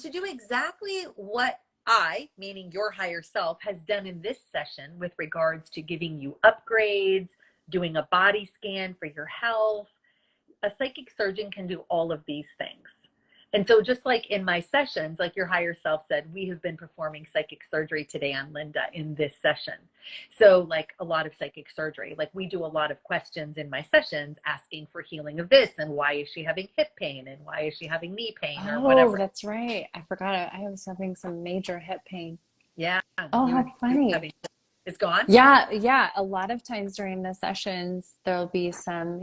to do exactly what I, meaning your higher self, has done in this session with regards to giving you upgrades, doing a body scan for your health. A psychic surgeon can do all of these things. And so just like in my sessions, like your higher self said, we have been performing psychic surgery today on Linda in this session. So like a lot of psychic surgery, like we do a lot of questions in my sessions asking for healing of this and why is she having hip pain and why is she having knee pain or whatever. Oh, that's right. I forgot. I was having some major hip pain. Yeah. Oh, how funny. It's gone? Yeah, yeah. A lot of times during the sessions, there'll be some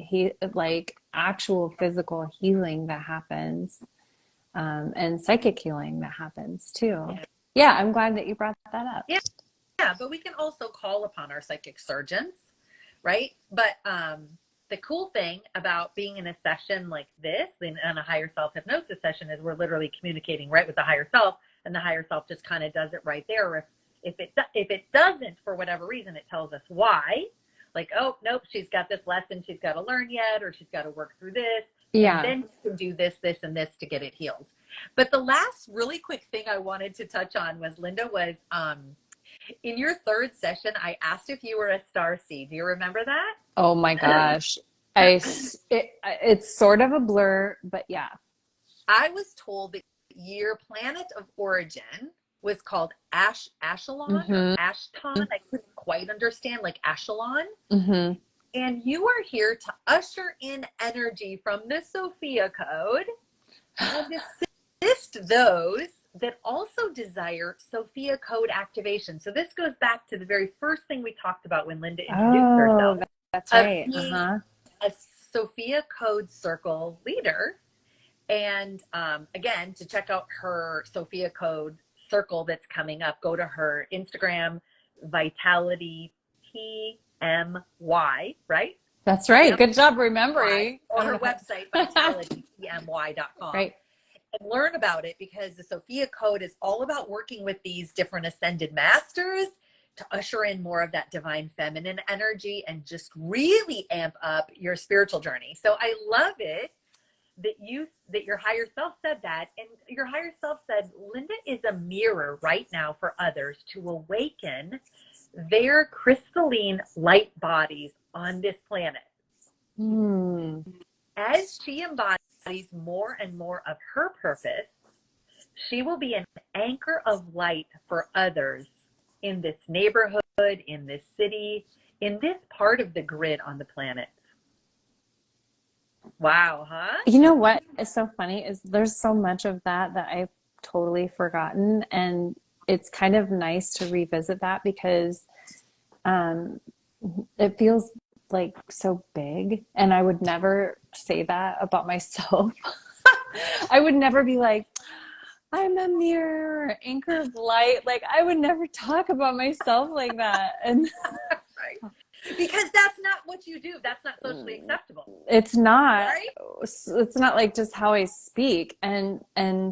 like actual physical healing that happens, and psychic healing that happens too. Yeah, I'm glad that you brought that up. Yeah, yeah. But we can also call upon our psychic surgeons, right? But the cool thing about being in a session like this, in a higher self hypnosis session, is we're literally communicating right with the higher self, and the higher self just kind of does it right there. If it doesn't, for whatever reason, it tells us why. Like, oh, nope, she's got this lesson she's got to learn yet, or she's got to work through this. Yeah. And then you can do this, this, and this to get it healed. But the last really quick thing I wanted to touch on was, Linda, was in your third session, I asked if you were a starseed. Do you remember that? Oh my gosh. It's sort of a blur, but yeah. I was told that your planet of origin was called Ashelon or Ashton. I couldn't quite understand, like Ashelon. And you are here to usher in energy from the Sophia Code and assist those that also desire Sophia Code activation. So this goes back to the very first thing we talked about when Linda introduced herself. That's right. A Sophia Code Circle leader. And again, to check out her Sophia Code Circle that's coming up, go to her Instagram, Vitality TMY, right? That's right. Good job remembering. Or her website, vitalitytmy.com. Right. And learn about it, because the Sophia Code is all about working with these different ascended masters to usher in more of that divine feminine energy and just really amp up your spiritual journey. So I love it that your higher self said that, and your higher self said Linda is a mirror right now for others to awaken their crystalline light bodies on this planet. As she embodies more and more of her purpose, she will be an anchor of light for others in this neighborhood, in this city, in this part of the grid on the planet. Wow, huh? You know what is so funny is there's so much of that I've totally forgotten, and it's kind of nice to revisit that because it feels like so big, and I would never say that about myself. I would never be like, I'm a mirror, anchor of light. Like, I would never talk about myself like that. And right. Because that's not what you do. That's not socially acceptable. It's not. Right? It's not like just how I speak. And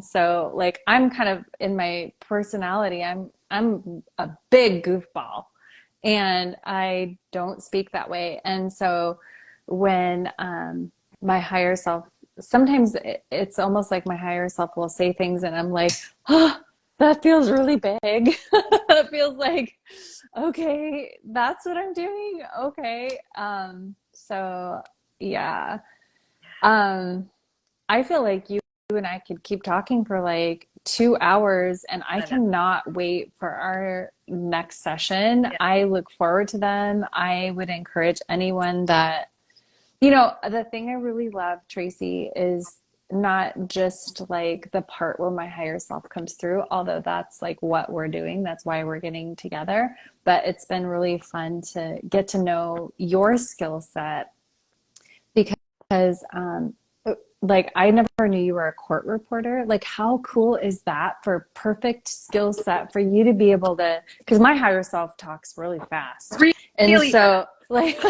so like I'm kind of in my personality, I'm a big goofball and I don't speak that way. And so when my higher self, sometimes it's almost like my higher self will say things and I'm like, oh, that feels really big. It feels like, okay, that's what I'm doing. Okay. So yeah. I feel like you and I could keep talking for like 2 hours, and I cannot wait for our next session. Yeah. I look forward to them. I would encourage anyone that, you know, the thing I really love, Tracy, is not just like the part where my higher self comes through, although that's like what we're doing. That's why we're getting together. But it's been really fun to get to know your skill set because, like, I never knew you were a court reporter. Like, how cool is that for perfect skill set for you to be able to, because my higher self talks really fast. And so, like,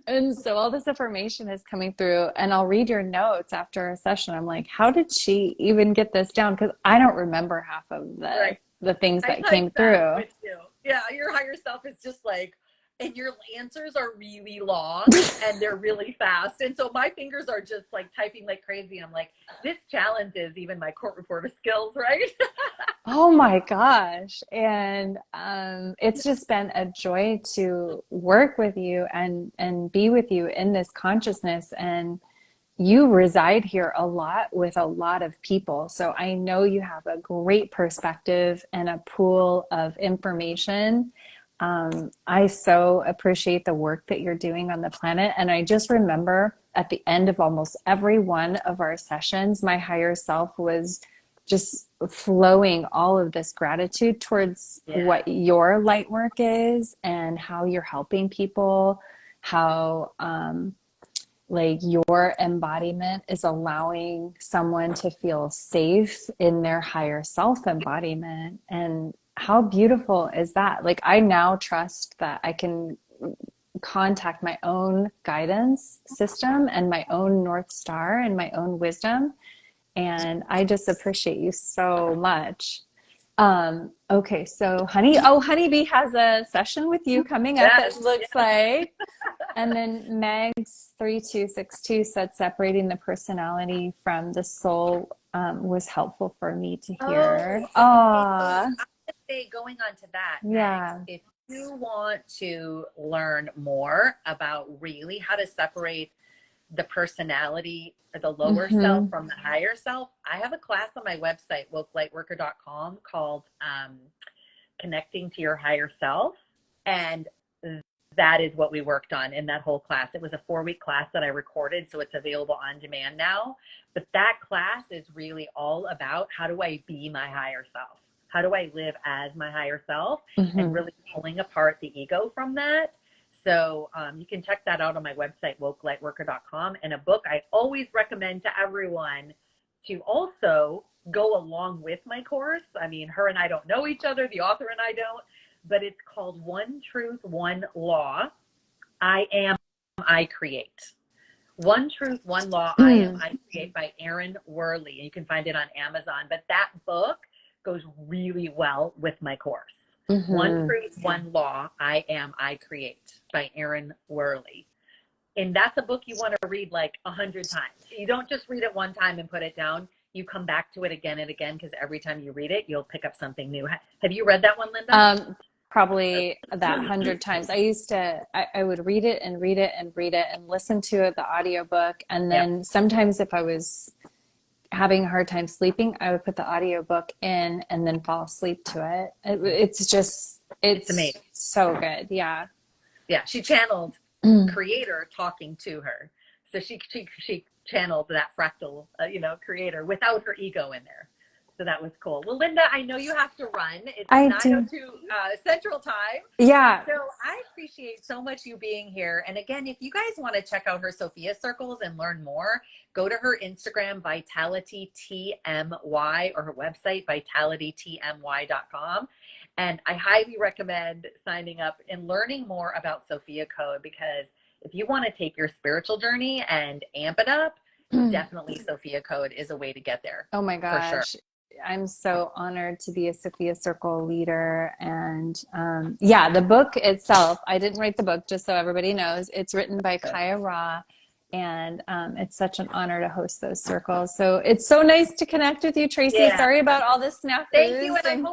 and so all this information is coming through, and I'll read your notes after a session. I'm like, how did she even get this down? Because I don't remember half of the things that came through. Yeah, your higher self is just like, and your answers are really long and they're really fast. And so my fingers are just like typing like crazy. I'm like, this challenges even my court reporter skills, right? Oh my gosh. And it's just been a joy to work with you and be with you in this consciousness. And you reside here a lot with a lot of people. So I know you have a great perspective and a pool of information. I so appreciate the work that you're doing on the planet. And I just remember at the end of almost every one of our sessions, my higher self was just flowing all of this gratitude towards what your light work is and how you're helping people, how like your embodiment is allowing someone to feel safe in their higher self embodiment. And how beautiful is that? Like, I now trust that I can contact my own guidance system and my own North Star and my own wisdom. And I just appreciate you so much. Okay, so Honeybee has a session with you coming up, it looks like. And then Meg's 3262 said separating the personality from the soul was helpful for me to hear. Oh, okay. So I would say, going on to that, Yeah. Max, if you want to learn more about really how to separate the personality or the lower self from the higher self, I have a class on my website, wokelightworker.com, called Connecting to Your Higher Self. And that is what we worked on in that whole class. It was a 4-week class that I recorded, so it's available on demand now. But that class is really all about, how do I be my higher self? How do I live as my higher self? And really pulling apart the ego from that. So you can check that out on my website, wokelightworker.com. And a book I always recommend to everyone to also go along with my course. I mean, her and I don't know each other, the author and I don't, but it's called One Truth, One Law. I Am, I Create. One Truth, One Law, I Am, I Create, by Erin Worley. And you can find it on Amazon. But that book goes really well with my course. One Truth, One Law, I Am, I Create, by Erin Worley. And that's a book you want to read like 100 times. You don't just read it one time and put it down. You come back to it again and again, because every time you read it, you'll pick up something new. Have you read that one, Linda? Probably that 100 times. I would read it and read it and read it and listen to the audiobook. And then sometimes if I was having a hard time sleeping, I would put the audiobook in and then fall asleep to it. It's amazing. So good. Yeah. Yeah. She channeled creator talking to her. So she channeled that fractal, creator without her ego in there. So that was cool. Well, Linda, I know you have to run. It's 9:02 Central Time. Yeah. So I appreciate so much you being here. And again, if you guys want to check out her Sophia Circles and learn more, go to her Instagram, VitalityTMY, or her website, vitalitytmy.com. And I highly recommend signing up and learning more about Sophia Code, because if you want to take your spiritual journey and amp it up, definitely Sophia Code is a way to get there. Oh my gosh. For sure. I'm so honored to be a Sophia Circle leader. And the book itself, I didn't write the book, just so everybody knows. It's written by Kaya Ra. And it's such an honor to host those circles. So it's so nice to connect with you, Tracy. Yeah. Sorry about all this snafus. Thank you. And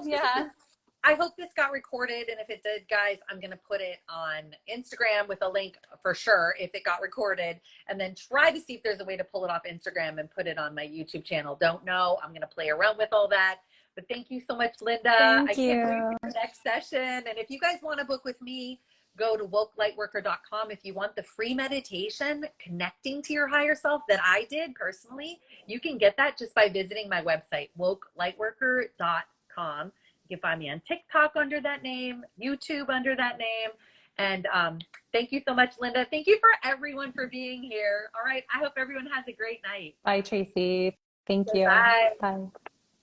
I hope this got recorded. And if it did, guys, I'm going to put it on Instagram with a link for sure if it got recorded, and then try to see if there's a way to pull it off Instagram and put it on my YouTube channel. Don't know. I'm going to play around with all that. But thank you so much, Linda. I can't wait for the next session. And if you guys want to book with me, go to wokelightworker.com. If you want the free meditation, Connecting to Your Higher Self, that I did personally, you can get that just by visiting my website, wokelightworker.com. You can find me on TikTok under that name, YouTube under that name. And thank you so much, Linda. Thank you for everyone for being here. All right. I hope everyone has a great night. Bye, Tracy. Thank you. Bye. Bye.